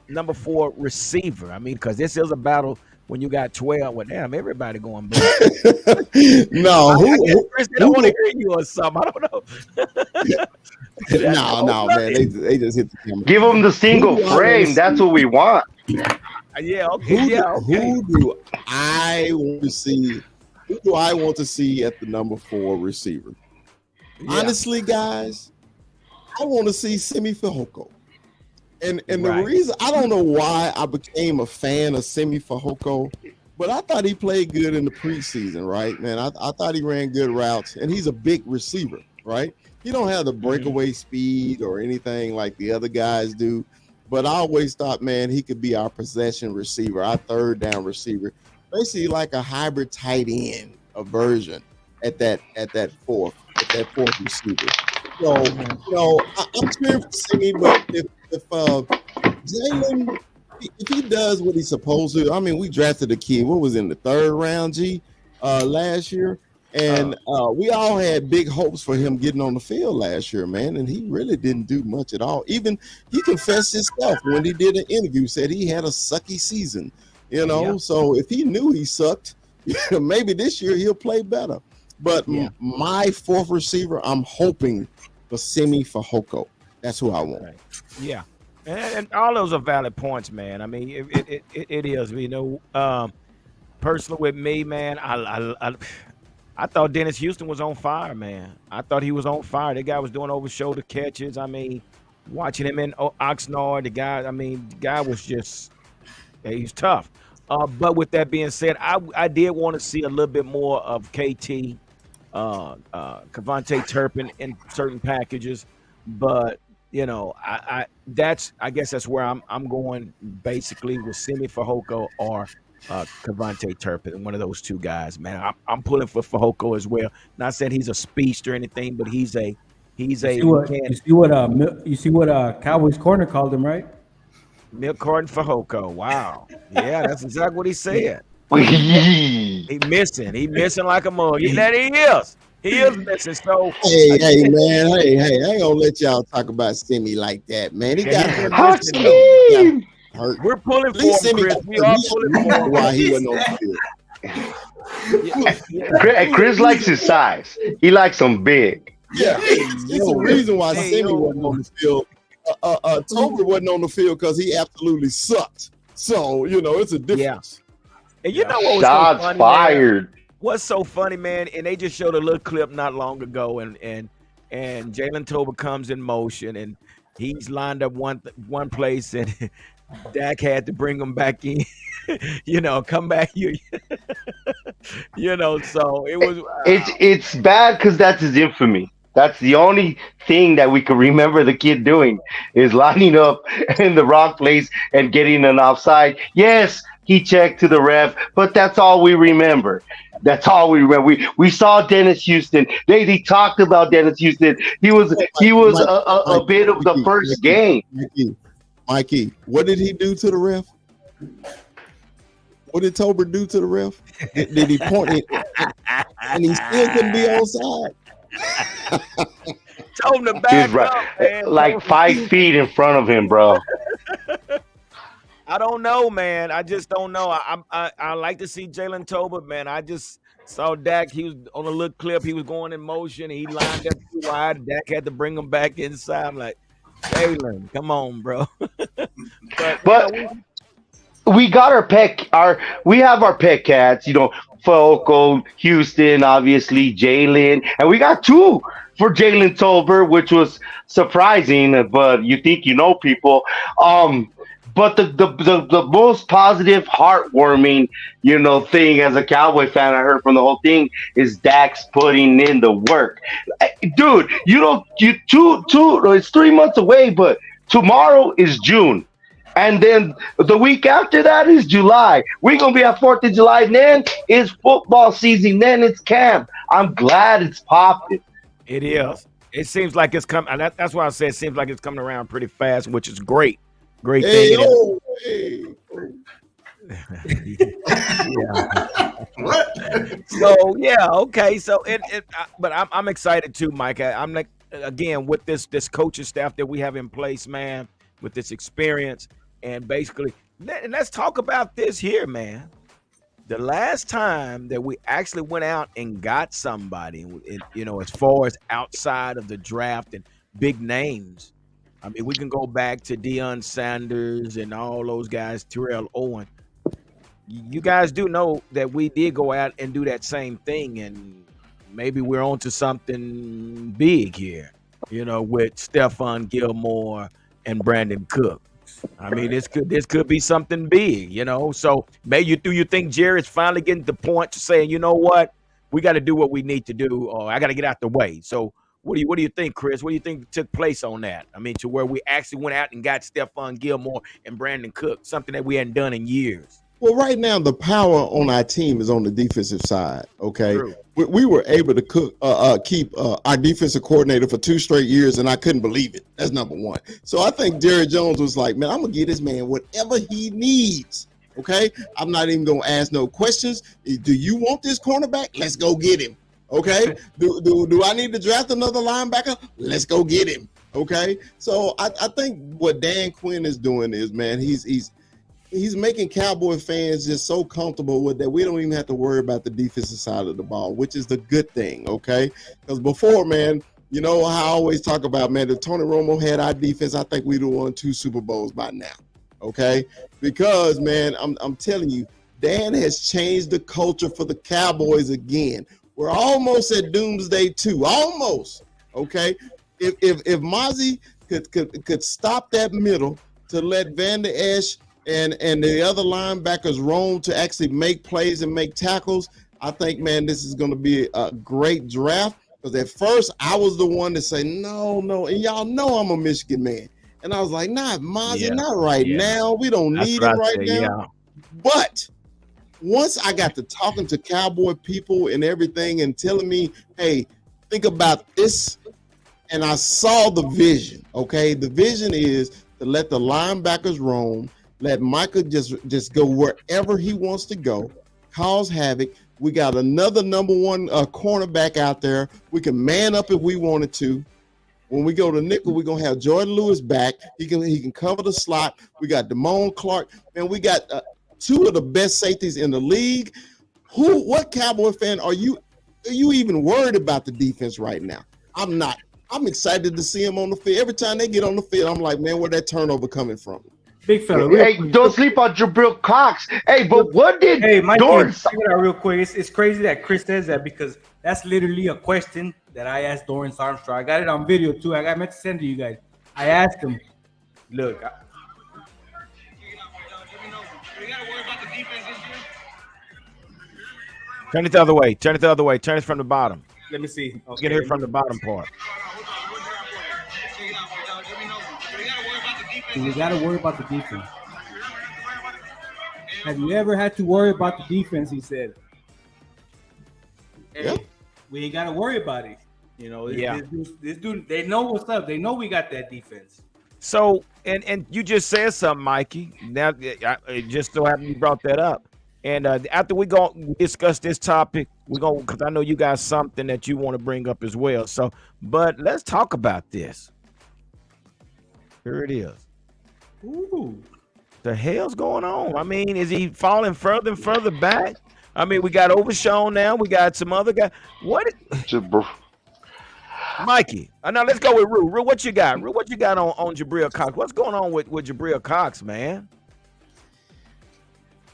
number 4 receiver? I mean, because this is a battle. When you got 12, well, damn, everybody going back. No, I don't want to hear you or something. I don't know. No, man. They just hit the camera. Give them the single frame. That's what we want. Yeah, okay. Who do I want to see? Who do I want to see at the number 4 receiver? Yeah. Honestly, guys, I want to see Simi Fehoko. And the reason, I don't know why I became a fan of Simi Fehoko, but I thought he played good in the preseason, right, man? I thought he ran good routes, and he's a big receiver, right? He don't have the breakaway speed or anything like the other guys do, but I always thought, man, he could be our possession receiver, our 3rd down receiver, basically like a hybrid tight end, a version at that 4th receiver. So, I'm cheering for Simi, but if Jalen, if he does what he's supposed to, I mean, we drafted a kid. What was in the 3rd round, last year, and we all had big hopes for him getting on the field last year, man. And he really didn't do much at all. Even he confessed himself when he did an interview, said he had a sucky season. So if he knew he sucked, maybe this year he'll play better. But my 4th receiver, I'm hoping for Simi Fehoko. That's who I want. Right. Yeah, and all those are valid points, man. I mean, it is. Personally with me, man, I thought Dennis Houston was on fire, man. I thought he was on fire. That guy was doing over-shoulder catches. I mean, watching him in Oxnard, the guy was just he's tough. But with that being said, I did want to see a little bit more of KT, Kevontae Turpin in certain packages, but I guess that's where I'm going basically with Simi Fehoko or Kevontae Turpin, one of those 2 guys, man. I'm pulling for Fehoko as well. Not saying he's a speedster or anything, but you see what Cowboys corner called him, right? Milk carton Fehoko. Wow. Yeah, that's exactly what he said. He missing like a mug. That he is. He is missing. So hey, man. Hey, I ain't gonna let y'all talk about Simi like that, man. He got hurt. We're pulling At least for him, Chris. We are pulling for him. Why he wasn't on the field. Chris likes his size. He likes them big. Yeah, it's a reason why Simi wasn't on the field. Tober wasn't on the field because he absolutely sucked. So, it's a difference. And you know what was Shots so funny, fired. Man? What's so funny, man? And they just showed a little clip not long ago, and Jalen Tober comes in motion, and he's lined up one place, and Dak had to bring him back in. Come back here. So it was. It's bad because that's his infamy. That's the only thing that we can remember the kid doing is lining up in the wrong place and getting an offside. Yes, he checked to the ref, but that's all we remember. That's all we remember. We saw Dennis Houston. They talked about Dennis Houston. He was a bit of the first game. Mikey, what did he do to the ref? What did Tober do to the ref? Did he point it? And he still couldn't be onside. Told him to back up, man. Like 5 feet in front of him, bro. I don't know, man. I just don't know. I like to see Jalen Tober, man. I just saw Dak. He was on a little clip. He was going in motion. He lined up too wide. Dak had to bring him back inside. I'm like, Jalen, come on, bro. but we got we have our pet cats, Falco, Houston, obviously, Jalen, and we got 2 for Jalen Tober, which was surprising, but you think people. But the most positive, heartwarming, thing as a Cowboy fan I heard from the whole thing is Dak's putting in the work. Dude, it's 3 months away, but tomorrow is June. And then the week after that is July. We're going to be at 4th of July. Then it's football season. Then it's camp. I'm glad it's popping. It is. It seems like it's coming. That's why I said it seems like it's coming around pretty fast, which is great. Great thing. What? So, okay. So, but I'm excited too, Mike. I'm like, again, with this coaching staff that we have in place, man, with this experience. And basically, let's talk about this here, man. The last time that we actually went out and got somebody, as far as outside of the draft and big names, I mean, we can go back to Deion Sanders and all those guys, Terrell Owen. You guys do know that we did go out and do that same thing, and maybe we're on to something big here, with Stephon Gilmore and Brandon Cook. I mean, this could be something big, So maybe you think Jerry's finally getting to the point to saying, you know what, we got to do what we need to do, or I got to get out the way. So what do you think, Chris? What do you think took place on that? I mean, to where we actually went out and got Stephon Gilmore and Brandon Cook, something that we hadn't done in years. Well, right now the power on our team is on the defensive side. Okay, we were able to keep our defensive coordinator for 2 straight years, and I couldn't believe it. That's number one. So I think Jerry Jones was like, "Man, I'm gonna give this man whatever he needs." Okay, I'm not even gonna ask no questions. Do you want this cornerback? Let's go get him. Okay, do I need to draft another linebacker? Let's go get him. Okay, so I think what Dan Quinn is doing is, man, he's making Cowboy fans just so comfortable with that we don't even have to worry about the defensive side of the ball, which is the good thing, okay? Because before, man, how I always talk about, man, if Tony Romo had our defense, I think we'd have won 2 Super Bowls by now, okay? Because, man, I'm telling you, Dan has changed the culture for the Cowboys again. We're almost at Doomsday 2, almost, okay? If Mozzie could stop that middle to let Van Der Esch and the other linebackers roam to actually make plays and make tackles, I think, man, this is going to be a great draft. Because at first, I was the one to say, no, and y'all know I'm a Michigan man. And I was like, nah, Mozzie, not right now. We don't need him right now. Yeah. But once I got to talking to Cowboy people and everything and telling me, hey, think about this, and I saw the vision, okay? The vision is to let the linebackers roam, let Michael just go wherever he wants to go, cause havoc. We got another number 1 cornerback out there. We can man up if we wanted to. When we go to nickel, we're gonna have Jordan Lewis back. He can cover the slot. We got Damone Clark, and we got two of the best safeties in the league. What Cowboy fan are you even worried about the defense right now? I'm not. I'm excited to see him on the field. Every time they get on the field, I'm like, man, where'd that turnover coming from? Big fella. Hey, don't sleep on Jabril Cox. Hey, but what did Mike, Dorn? check it out real quick. It's crazy that Chris says that because that's literally a question that I asked Dorrance Armstrong. I got it on video too. I meant to send to you guys. I asked him, look. Turn it the other way. Turn it from the bottom. Let me see. Okay. Get it from the bottom part. We got to worry about the defense. Have you ever had to worry about the defense? He said. Hey, we ain't got to worry about it. You know, this dude, they know what's up. They know we got that defense. So, and you just said something, Mikey. Now, it just so happened you brought that up. And after we go discuss this topic, because I know you got something that you want to bring up as well. So, but let's talk about this. Here it is. Ooh. The hell's going on? I mean, is he falling further and further back? I mean, we got Overshown now. We got some other guy. What? Mikey. Now let's go with Rue. Rue, what you got? Rue, what you got on Jabril Cox? What's going on with Jabril Cox, man?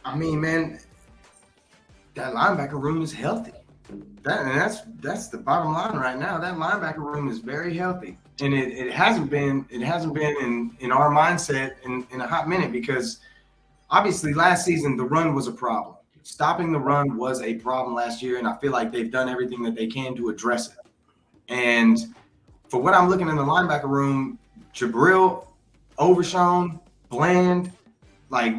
I mean, man, that linebacker room is healthy. That's the bottom line right now. That linebacker room is very healthy. And it hasn't been in our mindset in a hot minute because obviously last season the run was a problem. Stopping the run was a problem last year, and I feel like they've done everything that they can to address it. And for what I'm looking in the linebacker room, Jabril, Overshown, Bland, like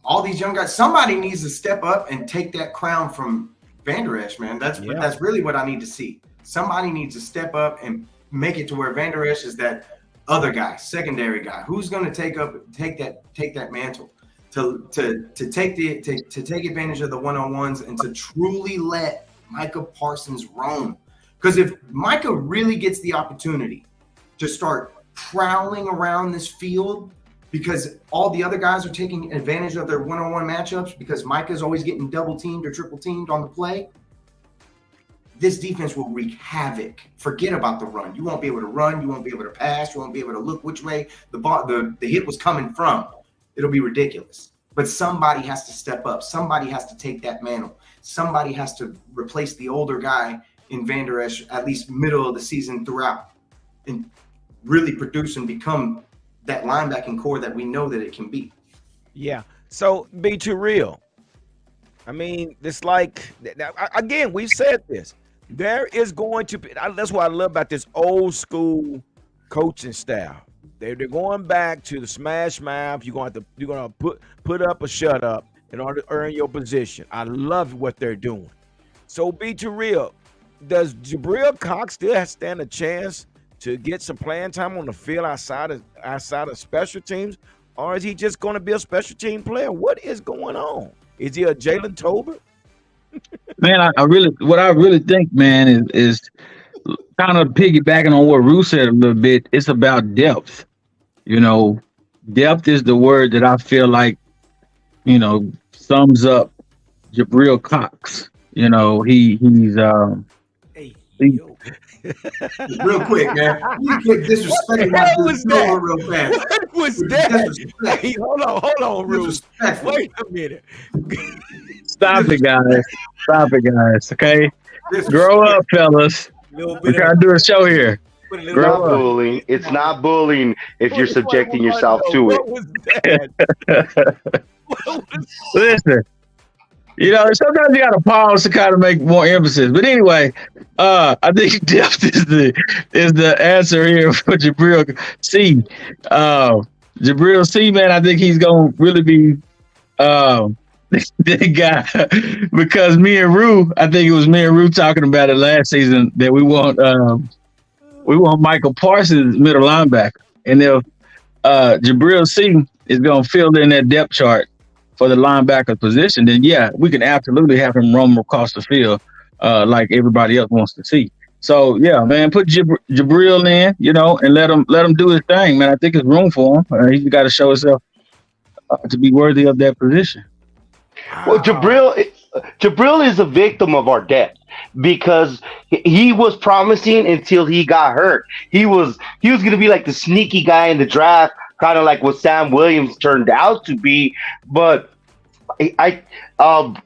all these young guys, somebody needs to step up and take that crown from Van Der Esch, man. That's really what I need to see. Somebody needs to step up and make it to where Van Der Esch is that other guy, secondary guy, who's going to take that mantle to take advantage of the one-on-ones and to truly let Micah Parsons roam. Because if Micah really gets the opportunity to start prowling around this field because all the other guys are taking advantage of their one-on-one matchups because Micah's always getting double teamed or triple teamed on the play, this defense will wreak havoc. Forget about the run. You won't be able to run. You won't be able to pass. You won't be able to look which way the hit was coming from. It'll be ridiculous. But somebody has to step up. Somebody has to take that mantle. Somebody has to replace the older guy in Van Der Esch at least middle of the season throughout and really produce and become that linebacking core that we know that it can be. Yeah. So be too real. I mean, it's like, again, we've said this. There is going to be, that's what I love about this old school coaching style. They're going back to the smash mouth. You're gonna put up or shut up in order to earn your position. I love what they're doing. So be too real. Does Jabril Cox still stand a chance to get some playing time on the field outside of special teams, or is he just going to be a special team player? What is going on? Is he a Jalen Tolbert? Man, I really think, man, is kind of piggybacking on what Rue said a little bit. It's about depth. You know, depth is the word that I feel like, you know, sums up Jabril Cox. You know, he's real quick, man. You quit disrespecting my dude real fast. What was that? Hey, hold on, Rue. Wait a minute. Stop it, guys. Okay, grow up, fellas. We're trying to do a show here. It's not bullying. It's not bullying if you're subjecting yourself to it. What was that? Listen, you know, sometimes you got to pause to kind of make more emphasis. But anyway, I think depth is the answer here for Jabril C. Jabril C, man, I think he's going to really be the guy because I think it was me and Rue talking about it last season that we want Michael Parsons middle linebacker. And if Jabril C is going to fill in that depth chart for the linebacker position, then yeah, we can absolutely have him roam across the field like everybody else wants to see. So yeah, man, put Jabril in, and let him do his thing, man. I think there's room for him. He's got to show himself to be worthy of that position. Well, Jabril is a victim of our depth because he was promising until he got hurt. He was going to be like the sneaky guy in the draft, kind of like what Sam Williams turned out to be. But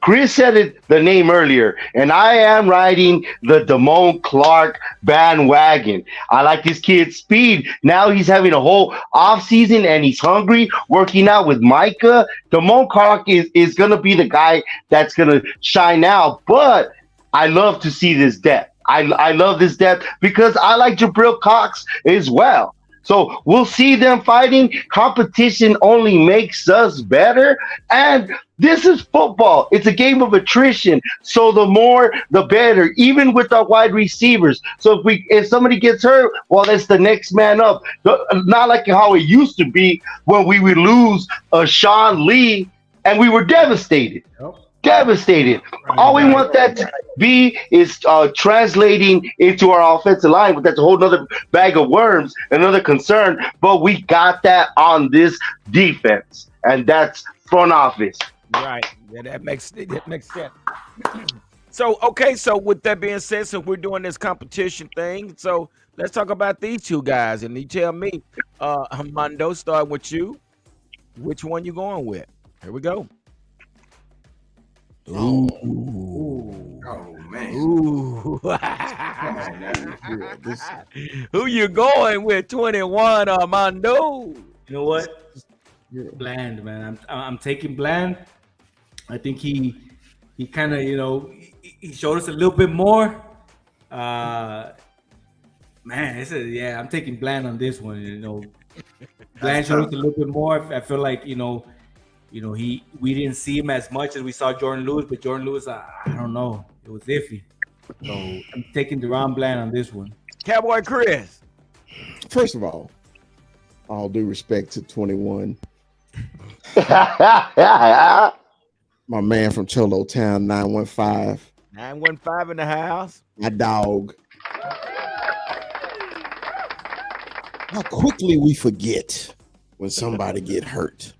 Chris said the name earlier, and I am riding the Damone Clark bandwagon. I like this kid's speed. Now he's having a whole offseason and he's hungry, working out with Micah. Damone Clark is going to be the guy that's going to shine out, but I love to see this depth. I love this depth because I like Jabril Cox as well. So we'll see them fighting. Competition only makes us better. And this is football. It's a game of attrition. So the more, the better, even with our wide receivers. So if somebody gets hurt, well, that's the next man up. Not like how it used to be when we would lose Sean Lee and we were devastated. Devastated. All we want that to be is translating into our offensive line, but that's a whole nother bag of worms, another concern. But we got that on this defense, and that's front office. Right. Yeah, that makes sense. So with that being said, since we're doing this competition thing, so let's talk about these two guys, and you tell me, Armando, start with you. Which one you going with? Here we go. Oh man. Ooh. Who you going with? 21, Armando. You know what? Bland, man. I'm taking Bland. I think he kind of, he showed us a little bit more. Man, I'm taking Bland on this one. Bland showed us a little bit more. I feel like, we didn't see him as much as we saw Jordan Lewis, but Jordan Lewis, I don't know. It was iffy. So I'm taking Deron Bland on this one. Cowboy Chris. First of all due respect to 21. My man from Cholo Town, 915. 915 in the house. My dog. How quickly we forget when somebody get hurt.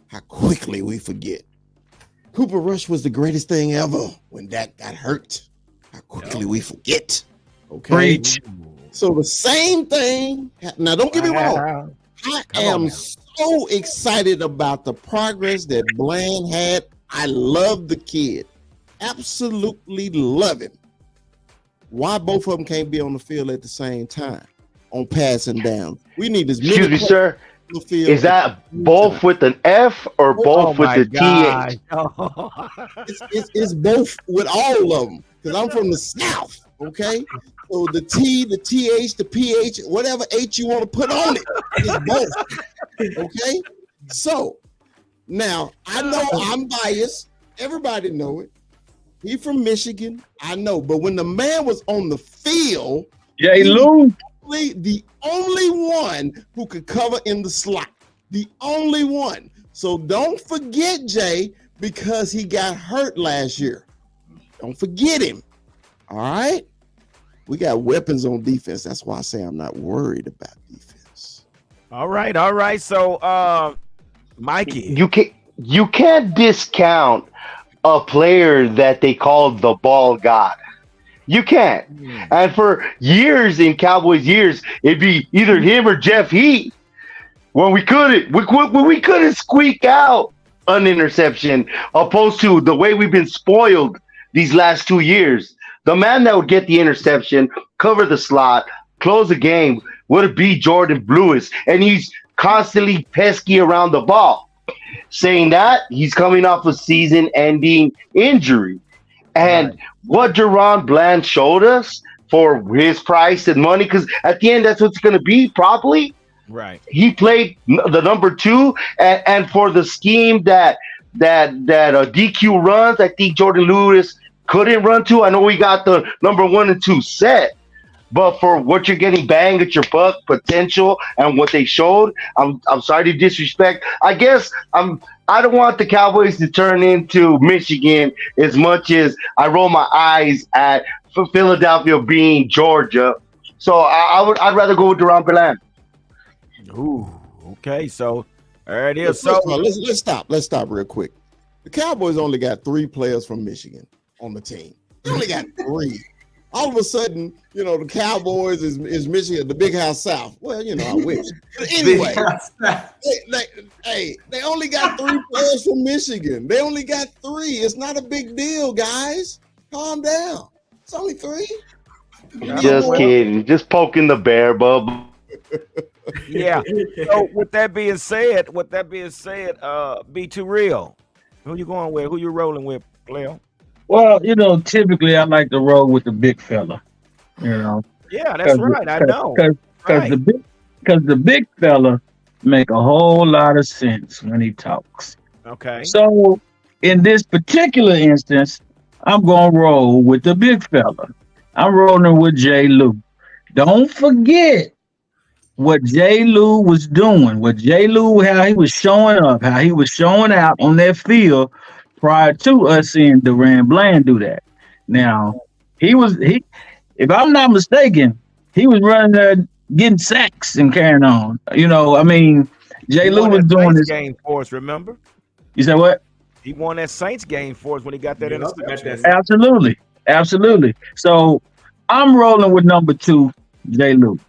How quickly we forget. Cooper Rush was the greatest thing ever when Dak got hurt. How quickly we forget. Okay. Preach. So the same thing. Now, don't get me wrong. I am so excited about the progress that Bland had. I love the kid. Absolutely love him. Why both of them can't be on the field at the same time on passing down? We need as many. Excuse me, sir. Is that both with an F or both with the TH? It's both with all of them because I'm from the South. Okay, so the T, the TH, the PH, whatever H you want to put on it, it's both. Okay, so now I know I'm biased. Everybody know it. He from Michigan, I know. But when the man was on the field, Jay Lou. The only one who could cover in the slot. The only one. So don't forget Jay because he got hurt last year. Don't forget him. All right? We got weapons on defense. That's why I say I'm not worried about defense. All right. So, Mikey. You can't discount a player that they call the ball god. You can't. And for years in Cowboys years, it'd be either him or Jeff Heath. When we couldn't squeak out an interception, opposed to the way we've been spoiled these last 2 years. The man that would get the interception, cover the slot, close the game, would be Jordan Lewis. And he's constantly pesky around the ball. Saying that, he's coming off a season-ending injury. And what Deron Bland showed us for his price and money, because at the end, that's what's going to be probably. Right. He played the number 2, and for the scheme that DQ runs, I think Jordan Lewis couldn't run to. I know we got the number 1 and 2 set, but for what you're getting bang at your buck potential and what they showed, I'm sorry to disrespect. I guess I don't want the Cowboys to turn into Michigan as much as I roll my eyes at Philadelphia being Georgia. So I'd rather go with Duran Bland. Ooh, okay. So there it is. First So of all, let's stop real quick. The Cowboys only got 3 players from Michigan on the team. They only got 3. All of a sudden, the Cowboys is Michigan, the Big House South. Well, I wish. But anyway, they only got 3 players from Michigan. They only got 3. It's not a big deal, guys. Calm down. It's only 3. Just kidding. Just poking the bear, bub. Yeah. So with that being said, be too real. Who you going with? Who you rolling with, Cleo? Well, typically I like to roll with the big fella. Yeah, that's right. I know. Because the big fella make a whole lot of sense when he talks. Okay. So in this particular instance, I'm gonna roll with the big fella. I'm rolling with J. Lou. Don't forget what J. Lou was doing. How he was showing up, how he was showing out on that field prior to us seeing Duran Bland do that. Now, if I'm not mistaken, he was running there getting sacks and carrying on. J. Lou was doing this game for us, remember? You said what? He won that Saints game for us when he got that interception. Absolutely. So I'm rolling with number 2, J. Lou.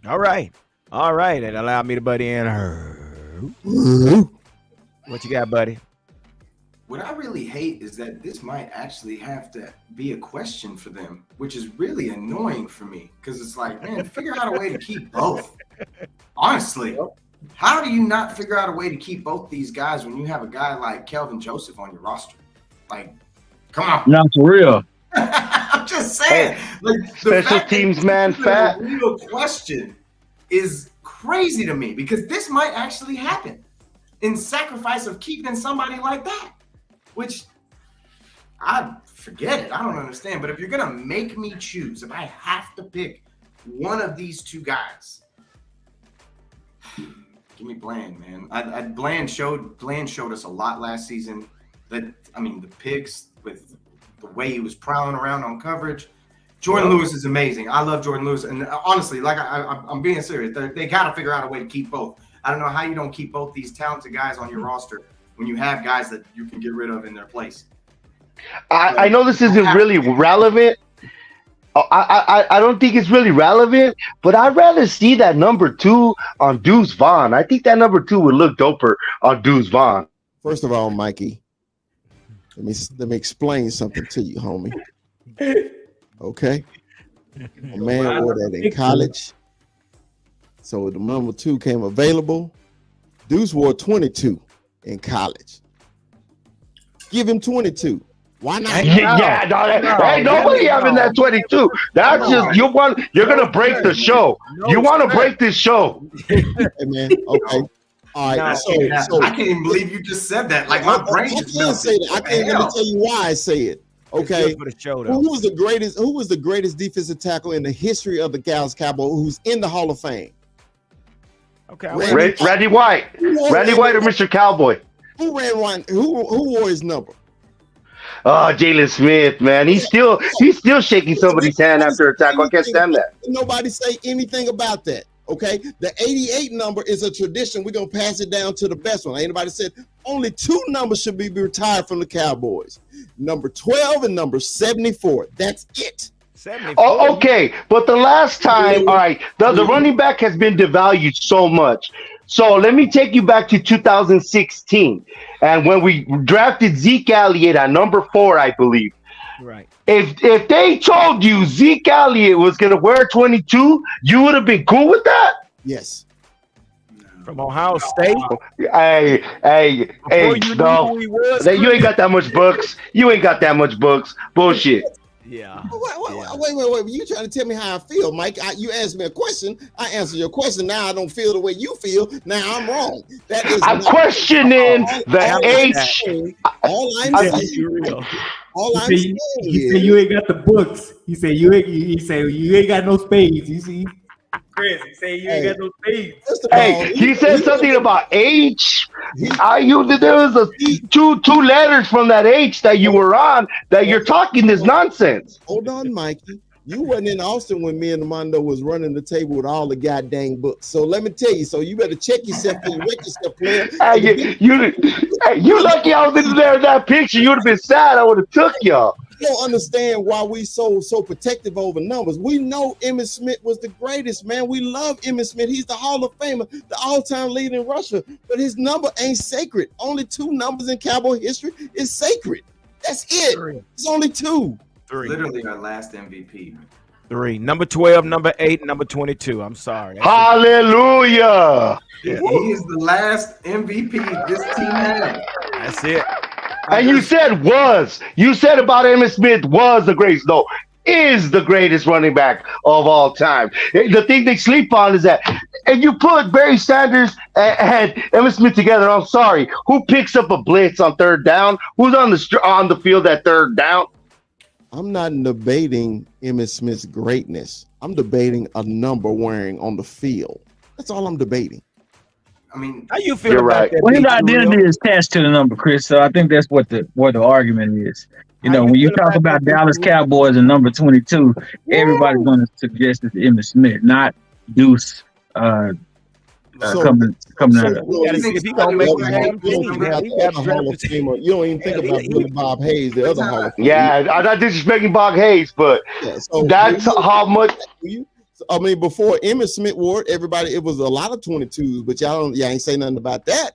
All right. And allow me to butt in her. What you got, buddy? What I really hate is that this might actually have to be a question for them, which is really annoying for me because it's like, man, figure out a way to keep both. Honestly, how do you not figure out a way to keep both these guys when you have a guy like Kelvin Joseph on your roster? Like, come on. Not for real. I'm just saying. Special teams man fat. The real question is crazy to me because this might actually happen in sacrifice of keeping somebody like that. Which I forget it. I don't understand. But if you're gonna make me choose, if I have to pick one of these 2 guys, give me Bland, man. Bland showed us a lot last season. The picks with the way he was prowling around on coverage. Jordan Lewis is amazing. I love Jordan Lewis, and honestly, I'm being serious. They got to figure out a way to keep both. I don't know how you don't keep both these talented guys on your roster when you have guys that you can get rid of in their place. I know this isn't really relevant. I don't think it's really relevant, but I'd rather see that number 2 on Deuce Vaughn. I think that number 2 would look doper on Deuce Vaughn. First of all, Mikey, let me explain something to you, homie. Okay? A man wore that in college. So the number 2 came available. Deuce wore 22 in college. Give him 22. Why not? Hey, nobody having that 22. That's just you're gonna break the show. You want to break this show. Hey, man. Okay. All right. So I can't even believe you just said that. Like my brain just melted. I can't even tell you why I say it. Okay. For the show, who was the greatest defensive tackle in the history of the Dallas Cowboys who's in the Hall of Fame? Okay. Randy White. Randy White or Mr. Cowboy? Who ran one? Who wore his number? Oh, Jalen Smith, man. He's still shaking somebody's hand after a tackle. I can't stand that. Nobody say anything about that. Okay. The 88 number is a tradition. We're gonna pass it down to the best one. Anybody said only 2 numbers should be retired from the Cowboys. Number 12 and number 74. That's it. 74. Oh, okay. But the last time, all right, the running back has been devalued so much. So let me take you back to 2016. And when we drafted Zeke Elliott at number 4, I believe. Right. If they told you Zeke Elliott was going to wear 22, you would have been cool with that? Yes. From Ohio State? Hey, no. You ain't got that much books. You ain't got that much books. Bullshit. Yeah. Wait. You trying to tell me how I feel, Mike? You asked me a question. I answered your question. Now I don't feel the way you feel. Now I'm wrong. I'm questioning the age. All I'm saying he said you ain't got the books. He said you ain't got no spades. You see, Chris, he said you ain't got no spades. Hey, he said something about age. There was two letters from that H that you were on that you're talking this nonsense. Hold on, Mikey. You wasn't in Austin when me and Armando was running the table with all the goddamn books. So let me tell you. So you better check yourself and wreck yourself, player. You lucky I was in there in that picture. You would have been sad. I would have took y'all. You don't understand why we so protective over numbers. We know Emmitt Smith was the greatest, man. We love Emmitt Smith. He's the Hall of Famer, the all-time leading rusher. But his number ain't sacred. Only 2 numbers in Cowboy history is sacred. That's it. 3. It's only 2. 3. Literally our last MVP. 3. Number 12, number 8, number 22. I'm sorry. Hallelujah. He is the last MVP this team had. That's it. And you said was. You said about Emmitt Smith was the greatest. No, is the greatest running back of all time. The thing they sleep on is that if you put Barry Sanders and Emmitt Smith together, I'm sorry, who picks up a blitz on 3rd down? Who's on the field at 3rd down? I'm not debating Emmitt Smith's greatness. I'm debating a number wearing on the field. That's all I'm debating. I mean, How you feel You're about right. that? Well, his Big identity Julio? is attached to the number, Chris. So I think that's what the argument is. You How know, you when you feel talk about about that, Dallas Big Julio? Cowboys and number 22, everybody's going to suggest it's Emmitt Smith, not Deuce coming out of. We gotta see if he gonna make the damn team. You Man, he got Hall of Famer. You don't even think about Billy Bob Hayes, the other Hall of Famer. Yeah, I'm not disrespecting Bob Hayes, but So that's how much. I mean, before Emmitt Smith wore it, everybody, it was a lot of 22s, but y'all ain't say nothing about that.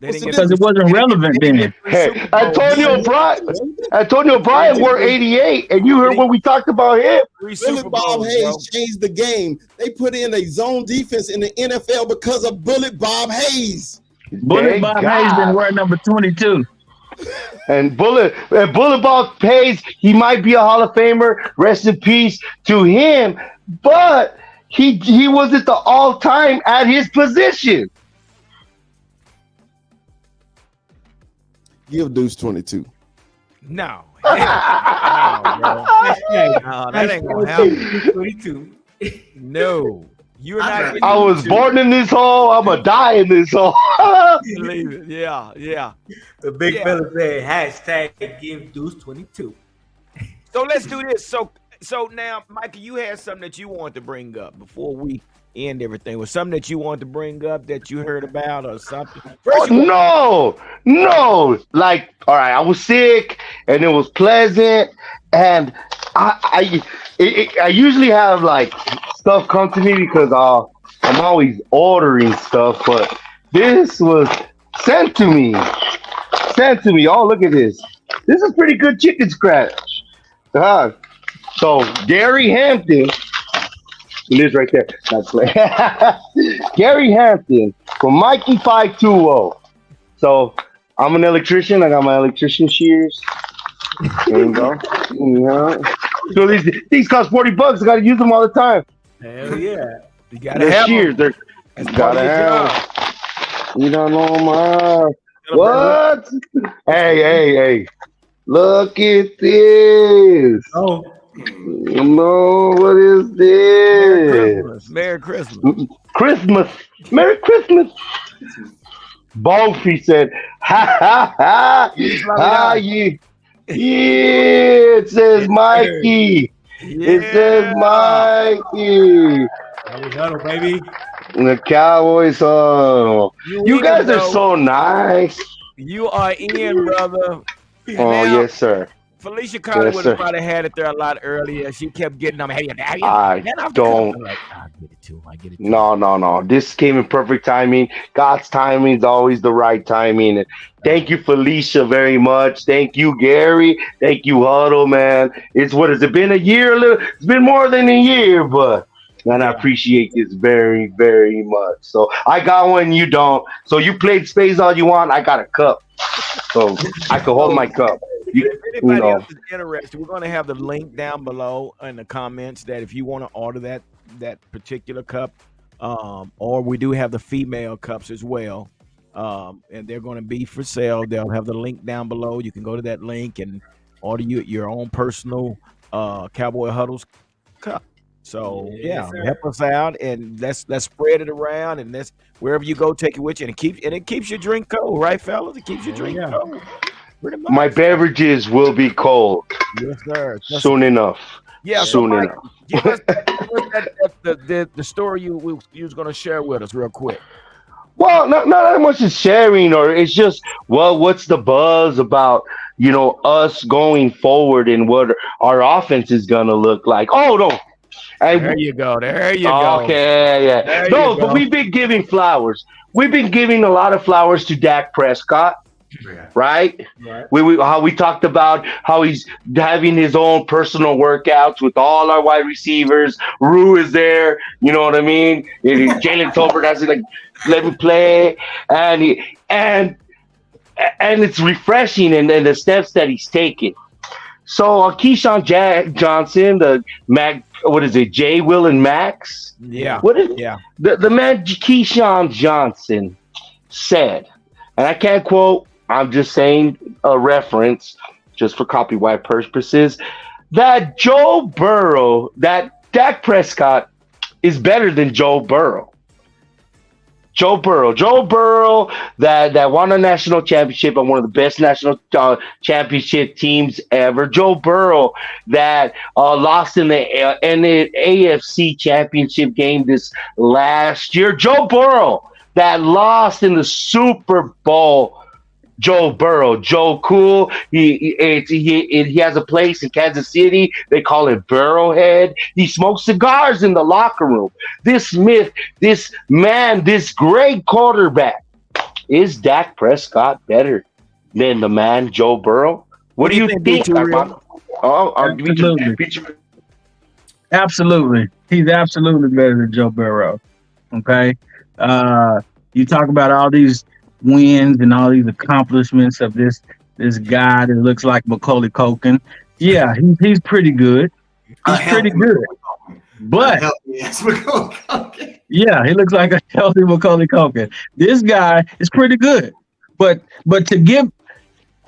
They didn't get Because it wasn't relevant then. Hey, Antonio Bryant wore 88, and you heard when we talked about him. Billy Bob Hayes changed the game. They put in a zone defense in the NFL because of Bullet Bob Hayes. Bullet Thank Bob God. Hayes been wearing number 22. And Bullet Bob Hayes, he might be a Hall of Famer. Rest in peace to him, but he wasn't the all-time at his position. Give Deuce 22. No. No, bro. No, that ain't gonna happen. 22. No. You're not. I was born in this hole. I'm gonna die in this hole. Believe it. Yeah. The big Yeah. fella said hashtag give Deuce 22. So let's do this. So now, Mikey, you had something that you wanted to bring up before we end everything. Was something that you wanted to bring up that you heard about or something? No. Like, all right, I was sick and it was pleasant, and I usually have like stuff come to me because I'm always ordering stuff, but this was sent to me. Oh, look at this. This is pretty good chicken scratch. So Gary Hampton. It is right there. That's Gary Hampton from Mikey 520. So I'm an electrician. I got my electrician shears. There you go. Yeah. So these cost $40. I got to use them all the time. Hell yeah. You gotta They're have shears. them. They're That's part gotta of your have. job. You don't know my what? Hey. Look at this. Oh, No, what is this? Merry Christmas. Merry Christmas. Both, he said, ha, yeah. Yeah, it says Mikey. It says Mikey. Huddle, baby. The Cowboys. Oh, you guys are so nice. You are in, brother. Oh, Now, yes, sir. Felicia Carter Yes, would sir. have probably had it there a lot earlier. She kept getting them. Hey, I don't. I'm like, I get it too. No. This came in perfect timing. God's timing is always the right timing. And thank you, Felicia, very much. Thank you, Gary. Thank you, Huddle, man. It's what has it been a year? It's been more than a year, but man, I appreciate this very, very much. So I got one, you don't. So you played spades all you want. I got a cup, so I can hold my cup. If anybody else is interested, we're going to have the link down below in the comments that if you want to order that particular cup, or we do have the female cups as well, and they're going to be for sale. They'll have the link down below. You can go to that link and order your own personal Cowboy Huddles cup. So Yes, sir. help us out and let's spread it around and let's wherever you go, take it with you and it keeps your drink cold, right, fellas? It keeps your drink cold. Pretty much. My beverages will be cold. Yes, sir. Soon enough. Yeah, soon so Mike, enough. give us the story you was going to share with us real quick. Well, not that much is sharing, or it's just, well, what's the buzz about, us going forward and what our offense is gonna look like? Oh no. There you go. Okay, yeah. No, but we've been giving flowers. We've been giving a lot of flowers to Dak Prescott. Right? How we talked about how he's having his own personal workouts with all our wide receivers. Rue is there, you know what I mean? Jalen Tolbert has it, like, let me play, and it's refreshing, and the steps that he's taking. So Keyshawn Johnson, the Mac, what is it? J. Will and Max. Yeah. The man Keyshawn Johnson said, and I can't quote. I'm just saying a reference, just for copyright purposes, that that Dak Prescott is better than Joe Burrow. Joe Burrow, that won a national championship on one of the best national championship teams ever. Joe Burrow, that lost in the AFC championship game this last year. Joe Burrow, that lost in the Super Bowl. Joe Burrow, Joe Cool. He has a place in Kansas City. They call it Burrowhead. He smokes cigars in the locker room. This myth, this man, this great quarterback. Is Dak Prescott better than the man Joe Burrow? What do you think? Absolutely. He's absolutely better than Joe Burrow. Okay. You talk about all these wins and all these accomplishments of this guy that looks like Macaulay Culkin. Yeah, he's pretty good. He's pretty good. But yeah, he looks like a healthy Macaulay Culkin. This guy is pretty good. But to give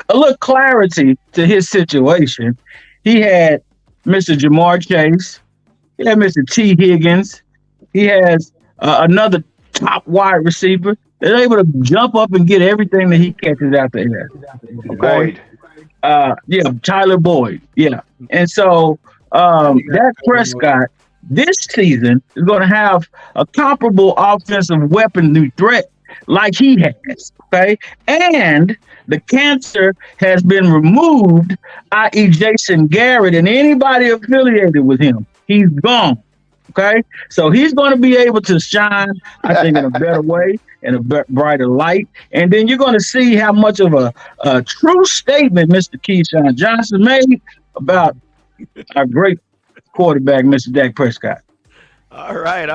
a little clarity to his situation, he had Mr. Jamar Chase, he had Mr. T. Higgins, he has another top wide receiver. They're able to jump up and get everything that he catches out there. Okay? Tyler Boyd. Yeah. And so Dak Prescott this season is going to have a comparable offensive weaponry threat like he has. Okay. And the cancer has been removed, i.e. Jason Garrett and anybody affiliated with him. He's gone. Okay, so he's going to be able to shine, I think, in a better way, in a brighter light. And then you're going to see how much of a true statement Mr. Keyshawn Johnson made about our great quarterback, Mr. Dak Prescott. All right.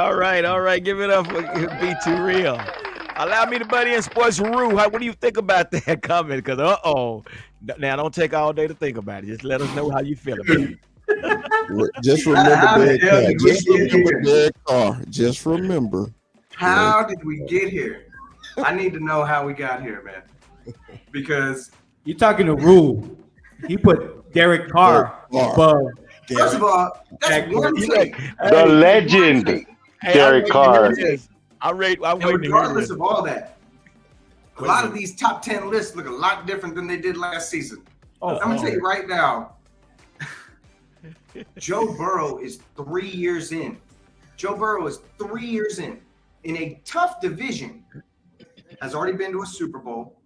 Give it up for Be Too Real. Allow me to buddy in sports. Rue, what do you think about that comment? Because, now don't take all day to think about it. Just let us know how you feel about it. Just remember Derek Carr. Just remember. How did we get here? I need to know how we got here, man. Because you're talking to Rule. He put Derek Carr above. First of all, that's one thing. The legend, Derek Carr. Regardless of all that, a lot of these top 10 lists look a lot different than they did last season. I'm going to tell you right now, Joe Burrow is 3 years in. Joe Burrow is 3 years in a tough division, has already been to a Super Bowl,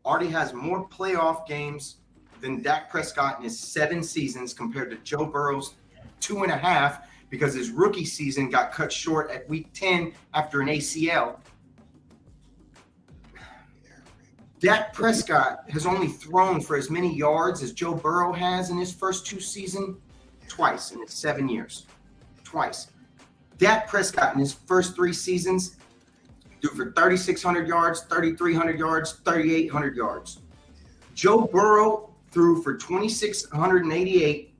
already has more playoff games than Dak Prescott in his 7 seasons compared to Joe Burrow's 2.5 because his rookie season got cut short at week 10 after an ACL. Dak Prescott has only thrown for as many yards as Joe Burrow has in his first 2 seasons. Twice in his 7 years. Twice. Dak Prescott in his first 3 seasons threw for 3,600 yards, 3,300 yards, 3,800 yards. Joe Burrow threw for 2,688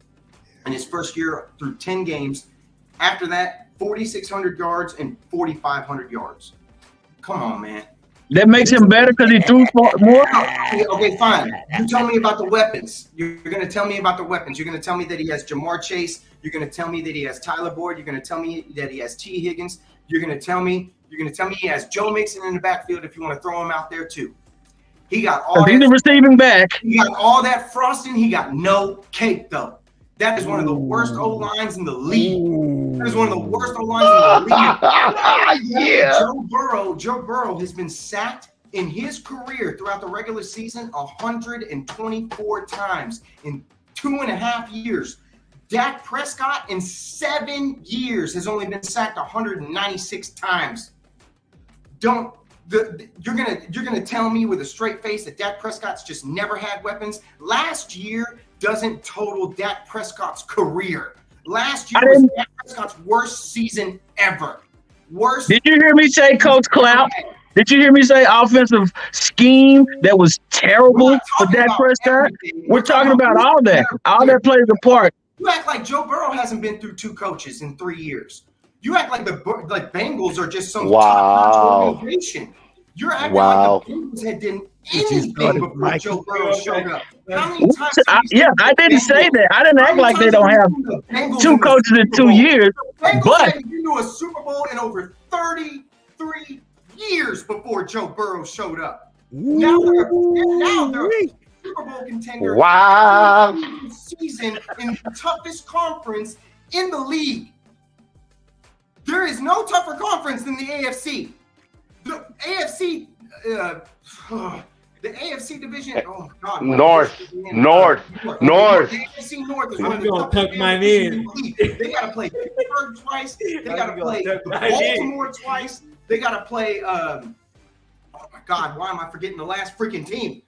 in his first year through 10 games. After that, 4,600 yards and 4,500 yards. Come on, man. That makes him better because he threw more. Okay, fine. You tell me about the weapons. You're going to tell me about the weapons. You're going to tell me that he has Jamar Chase. You're going to tell me that he has Tyler Boyd. You're going to tell me that he has T. Higgins. You're going to tell me he has Joe Mixon in the backfield if you want to throw him out there too. He got all that. He's the receiving back. He got all that frosting. He got no cake though. That is one of the worst O-lines in the league. That is one of the worst O-lines in the league. Yeah. Joe Burrow has been sacked in his career throughout the regular season 124 times in 2.5 years. Dak Prescott in 7 years has only been sacked 196 times. You're gonna tell me with a straight face that Dak Prescott's just never had weapons? Last year doesn't total Dak Prescott's career. Last year was Dak Prescott's worst season ever. Worst. Did you hear me say Coach Clout? Did you hear me say offensive scheme that was terrible for Dak Prescott? We're talking about all that. All that plays a part. You act like Joe Burrow hasn't been through 2 coaches in 3 years. You act like the Bengals are just some top-notch organization. You're acting like the Bengals had done anything before Joe Burrow showed up. How many times? I didn't say that. I didn't act like they don't have 2 coaches in 2 years. Bengals hadn't been to a Super Bowl in over 33 years before Joe Burrow showed up. Now they're a Super Bowl contender. Wow. Season in the toughest conference in the league. There is no tougher conference than the AFC. The AFC, the AFC division. Oh God. North. The AFC North is one of the toughest games in the league. They got to play Pittsburgh twice. They got to play Baltimore twice. They got to play. Oh my God, why am I forgetting the last freaking team?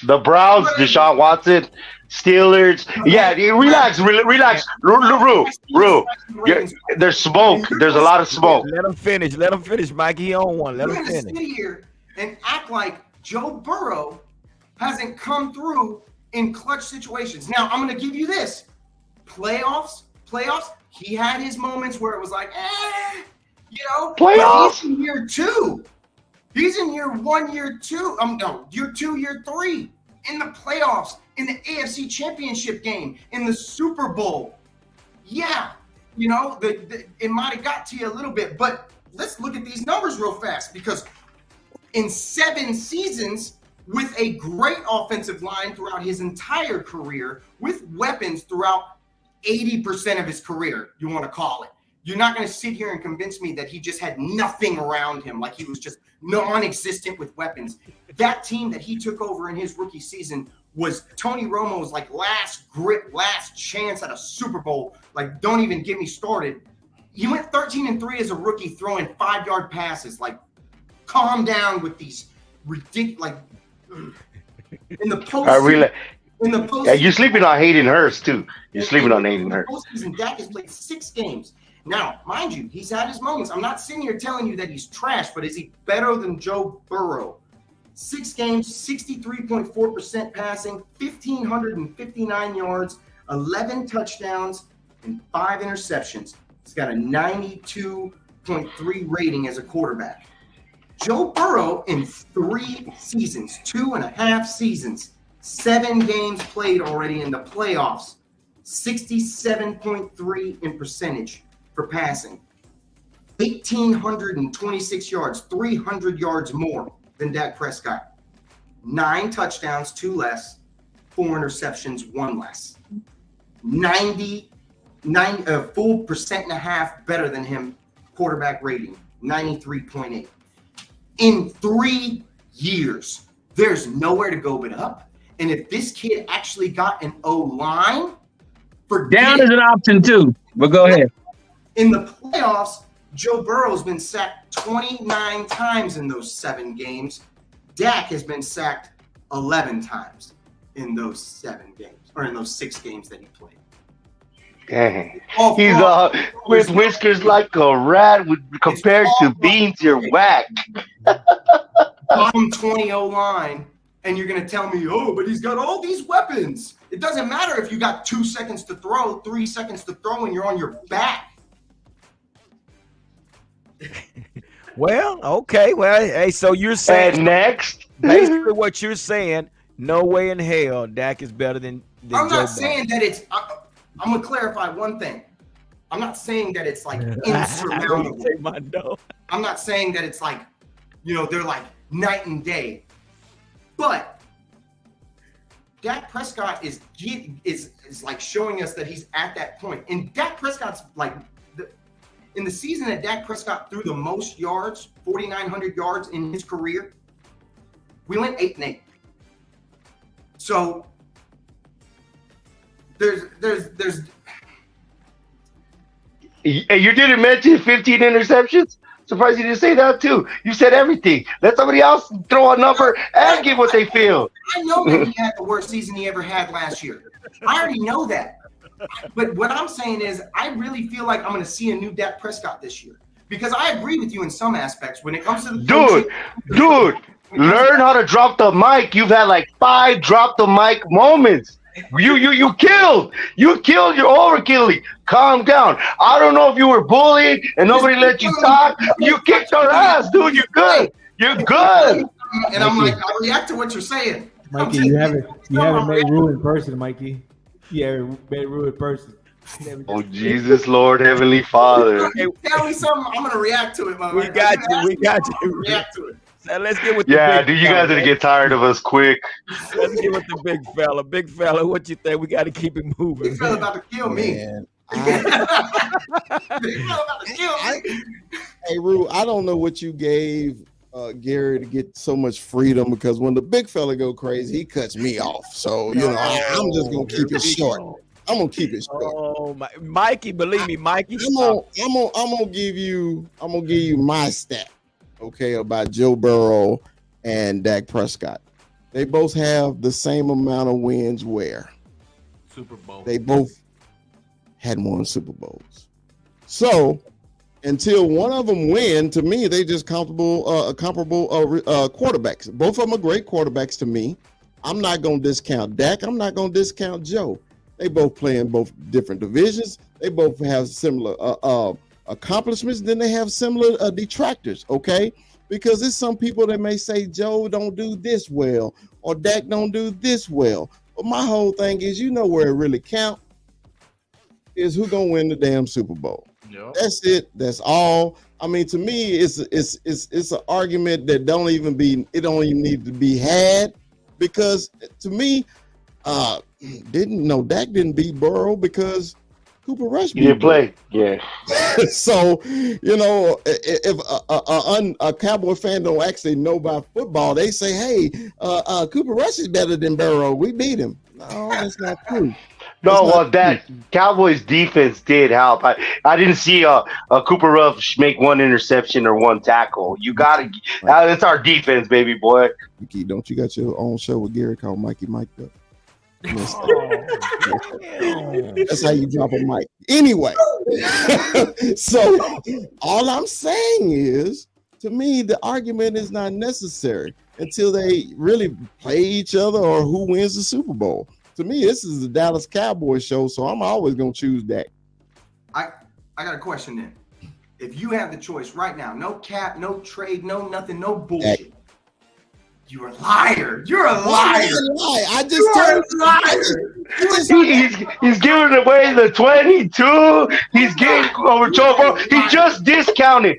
The Browns, Deshaun Watson, Steelers. Yeah, relax. Rue. There's smoke. There's a lot of smoke. Let him finish, Mike. He on one. Let him finish. Sit here and act like Joe Burrow hasn't come through in clutch situations. Now, I'm going to give you this. Playoffs, he had his moments where it was like, Playoffs? He's in year 2. He's in year 1, year 2. Year 2, year 3. In the playoffs, in the AFC Championship game, in the Super Bowl. Yeah, it might have got to you a little bit, but let's look at these numbers real fast because in 7 seasons with a great offensive line throughout his entire career, with weapons throughout 80% of his career, you want to call it. You're not going to sit here and convince me that he just had nothing around him, like he was just non-existent with weapons. That team that he took over in his rookie season was Tony Romo's last grip, last chance at a Super Bowl. Don't even get me started. He went 13-3 as a rookie, throwing 5-yard passes. Calm down with these ridiculous. In the postseason. Yeah, you're sleeping on Hayden Hurst too. You're sleeping on Hayden Hurst. Postseason, Dak has played 6 games. Now, mind you, he's had his moments. I'm not sitting here telling you that he's trash, but is he better than Joe Burrow? 6 games, 63.4% passing, 1,559 yards, 11 touchdowns, and 5 interceptions. He's got a 92.3 rating as a quarterback. Joe Burrow in 3 seasons, 2.5 seasons, 7 games played already in the playoffs, 67.3 in percentage for passing, 1,826 yards, 300 yards more than Dak Prescott, 9 touchdowns, 2 less, 4 interceptions, 1 less, 99 full 1.5% better than him quarterback rating, 93.8. In 3 years, there's nowhere to go but up. And if this kid actually got an O-line, down is an option too. But go ahead. In the playoffs, Joe Burrow's been sacked 29 times in those 7 games. Dak has been sacked 11 times in those 7 games, or in those 6 games that he played. Dang. He's with whiskers like a rat compared to beans, you're whack. Bottom 20 O-line, and you're going to tell me, but he's got all these weapons. It doesn't matter if you got 2 seconds to throw, 3 seconds to throw, and you're on your back. Well, okay. Well, hey, so you're saying And next, basically what you're saying, no way in hell Dak is better than I'm Joe not saying that it's. I'm gonna clarify one thing. I'm not saying that it's like insurmountable. I'm not saying that it's like, they're like night and day. But Dak Prescott is like showing us that he's at that point. And Dak Prescott's like in the season that Dak Prescott threw the most yards, 4,900 yards in his career, we went 8-8. So there's. You didn't mention 15 interceptions. Surprised you didn't say that too. You said everything. Let somebody else throw a number and give what they feel. I know that he had the worst season he ever had last year. I already know that. But what I'm saying is, I really feel like I'm going to see a new Dak Prescott this year, because I agree with you in some aspects when it comes to the dude. Learn how to drop the mic. You've had like 5 drop the mic moments. You killed. You're overkilling. Calm down. I don't know if you were bullied and nobody let you talk. You kicked your ass, dude. You're good. You're good. And I'm like, I react to what you're saying. Mikey, you haven't met Rue in person, Mikey. You haven't met Rue in person. Oh, Jesus, Lord, Heavenly Father. Hey, tell me something. I'm gonna react to it, man. We got you. React to it. Now let's get with you guys are to get tired of us quick. Let's get with the big fella. Big fella, what you think? We got to keep it moving. Big fella about to kill me. Big fella about to kill me. Hey, Rue, I don't know what you gave Gary to get so much freedom, because when the big fella go crazy, he cuts me off. So I'm just gonna keep it short. I'm gonna keep it short. Oh, Mikey, believe me, Mikey. I'm gonna give you my stat. Okay, about Joe Burrow and Dak Prescott. They both have the same amount of wins where Super Bowl. They both had won Super Bowls. So until one of them win, to me, they just comparable quarterbacks. Both of them are great quarterbacks to me. I'm not going to discount Dak. I'm not going to discount Joe. They both play in both different divisions. They both have similar accomplishments. Then they have similar detractors, okay? Because there's some people that may say Joe don't do this well or Dak don't do this well. But my whole thing is, where it really counts is who gonna win the damn Super Bowl. Yep. That's it. That's all. I mean, to me, it's an argument that don't even need to be had, because to me, Dak didn't beat Burrow because Cooper Rush didn't play. Yeah. So, if a Cowboy fan don't actually know about football, they say, hey, Cooper Rush is better than Burrow. We beat him. No, that's not true. That Cowboys defense did help. I didn't see a Cooper Rush make one interception or one tackle. You got to. It's our defense, baby boy. Mickey, don't you got your own show with Gary called Mikey Mic'd Up? That's how you drop a mic. Anyway, so all I'm saying is, to me, the argument is not necessary until they really play each other or who wins the Super Bowl. To me, this is the Dallas Cowboys show, so I'm always going to choose Dak. I got a question then. If you have the choice right now, no cap, no trade, no nothing, no bullshit. Dak. You're a liar. You're a liar. I just told you. He's giving away the 22. He's getting over Joe Burrow. He just discounted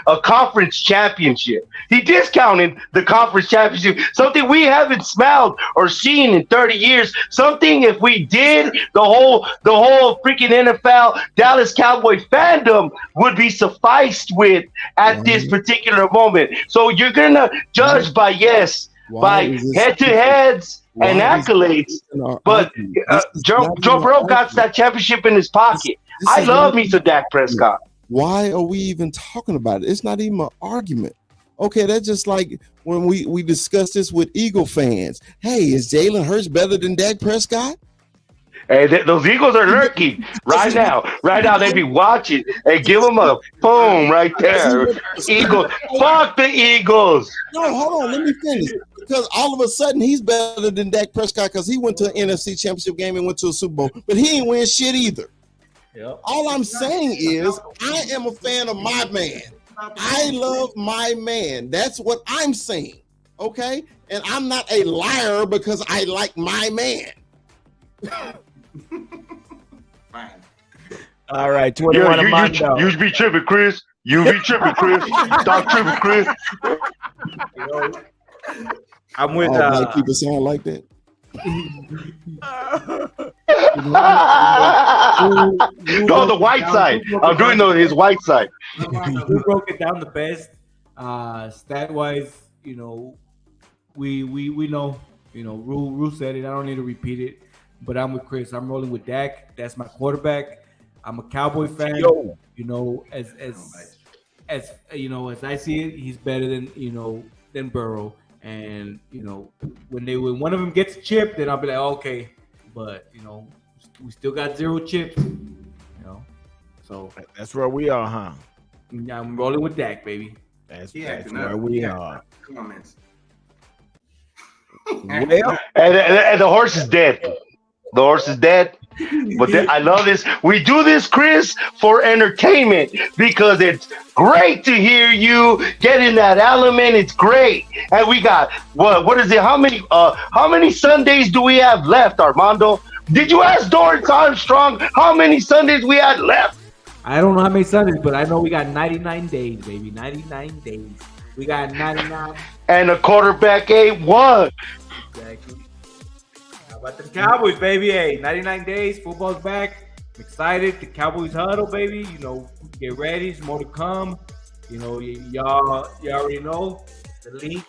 a conference championship. He discounted the conference championship, something we haven't smelled or seen in 30 years. Something, if we did, the whole freaking NFL Dallas Cowboy fandom would be sufficed with at this particular moment. So you're gonna judge by head-to-heads and accolades, but Joe Burrow got that championship in his pocket. I love me some Dak Prescott. Why are we even talking about it? It's not even an argument. Okay, that's just like when we discuss this with Eagle fans. Hey, is Jalen Hurts better than Dak Prescott? Hey, those Eagles are lurking right now. Right now, they be watching. Hey, give them a boom right there. Eagles, fuck the Eagles. No, hold on, let me finish. Because all of a sudden, he's better than Dak Prescott because he went to an NFC Championship game and went to a Super Bowl, but he ain't win shit either. Yep. All I'm saying is, I am a fan of my man. I love my man. That's what I'm saying. Okay? And I'm not a liar because I like my man. Fine. All right, 21 you be tripping, Chris. You be tripping, Chris. Stop tripping, Chris. I'm with black people sound like that. No, the white side. I'm doing his white side. We broke it down the best. Stat wise, we know. Rue said it. I don't need to repeat it. But I'm with Chris. I'm rolling with Dak. That's my quarterback. I'm a Cowboy fan. As I see it, he's better than Burrow. And when one of them gets chipped, then I'll be like, okay. But we still got 0 chips. So that's where we are, huh? I'm rolling with Dak, baby. That's where we are. Comments. Well, and the horse is dead. The horse is dead. But I love this. We do this, Chris, for entertainment because it's great to hear you get in that element. It's great. And we got what is it? How many Sundays do we have left, Armando? Did you ask Doris Armstrong how many Sundays we had left? I don't know how many Sundays, but I know we got 99 days, baby. 99 days. We got 99. And the quarterback ain't won. Exactly. How about the Cowboys, baby? Hey, 99 days. Football's back. I'm excited. The Cowboys huddle, baby. Get ready. There's more to come. Y'all already know the link.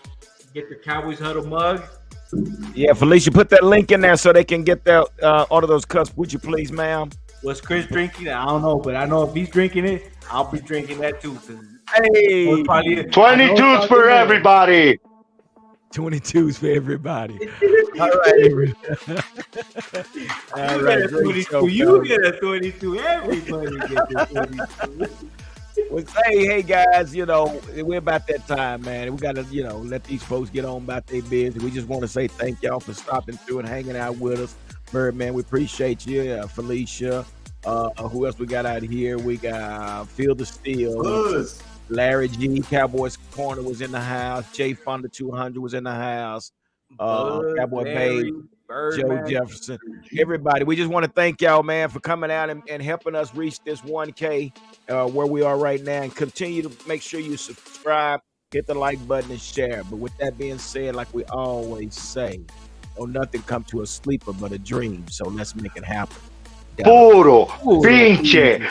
Get the Cowboys huddle mug. Yeah, Felicia, put that link in there so they can get their order those cups. Would you please, ma'am? Was Chris drinking? I don't know, but I know if he's drinking it, I'll be drinking that too. Hey, 22s for everybody. 22s for everybody. All right. All right. You get a 22. Everybody gets a 22. Well, hey guys, we're about that time, man. We got to, let these folks get on about their business. We just want to say thank y'all for stopping through and hanging out with us. Birdman, we appreciate you. Felicia, who else we got out here? We got Field of Steel. Larry G, Cowboys Corner was in the house. Jay Fonda 200 was in the house. Cowboy Babe, Joe Jefferson, everybody. We just want to thank y'all, man, for coming out and helping us reach this 1K where we are right now. And continue to make sure you subscribe, hit the like button, and share. But with that being said, like we always say, don't nothing come to a sleeper but a dream. So let's make it happen. Puro pinche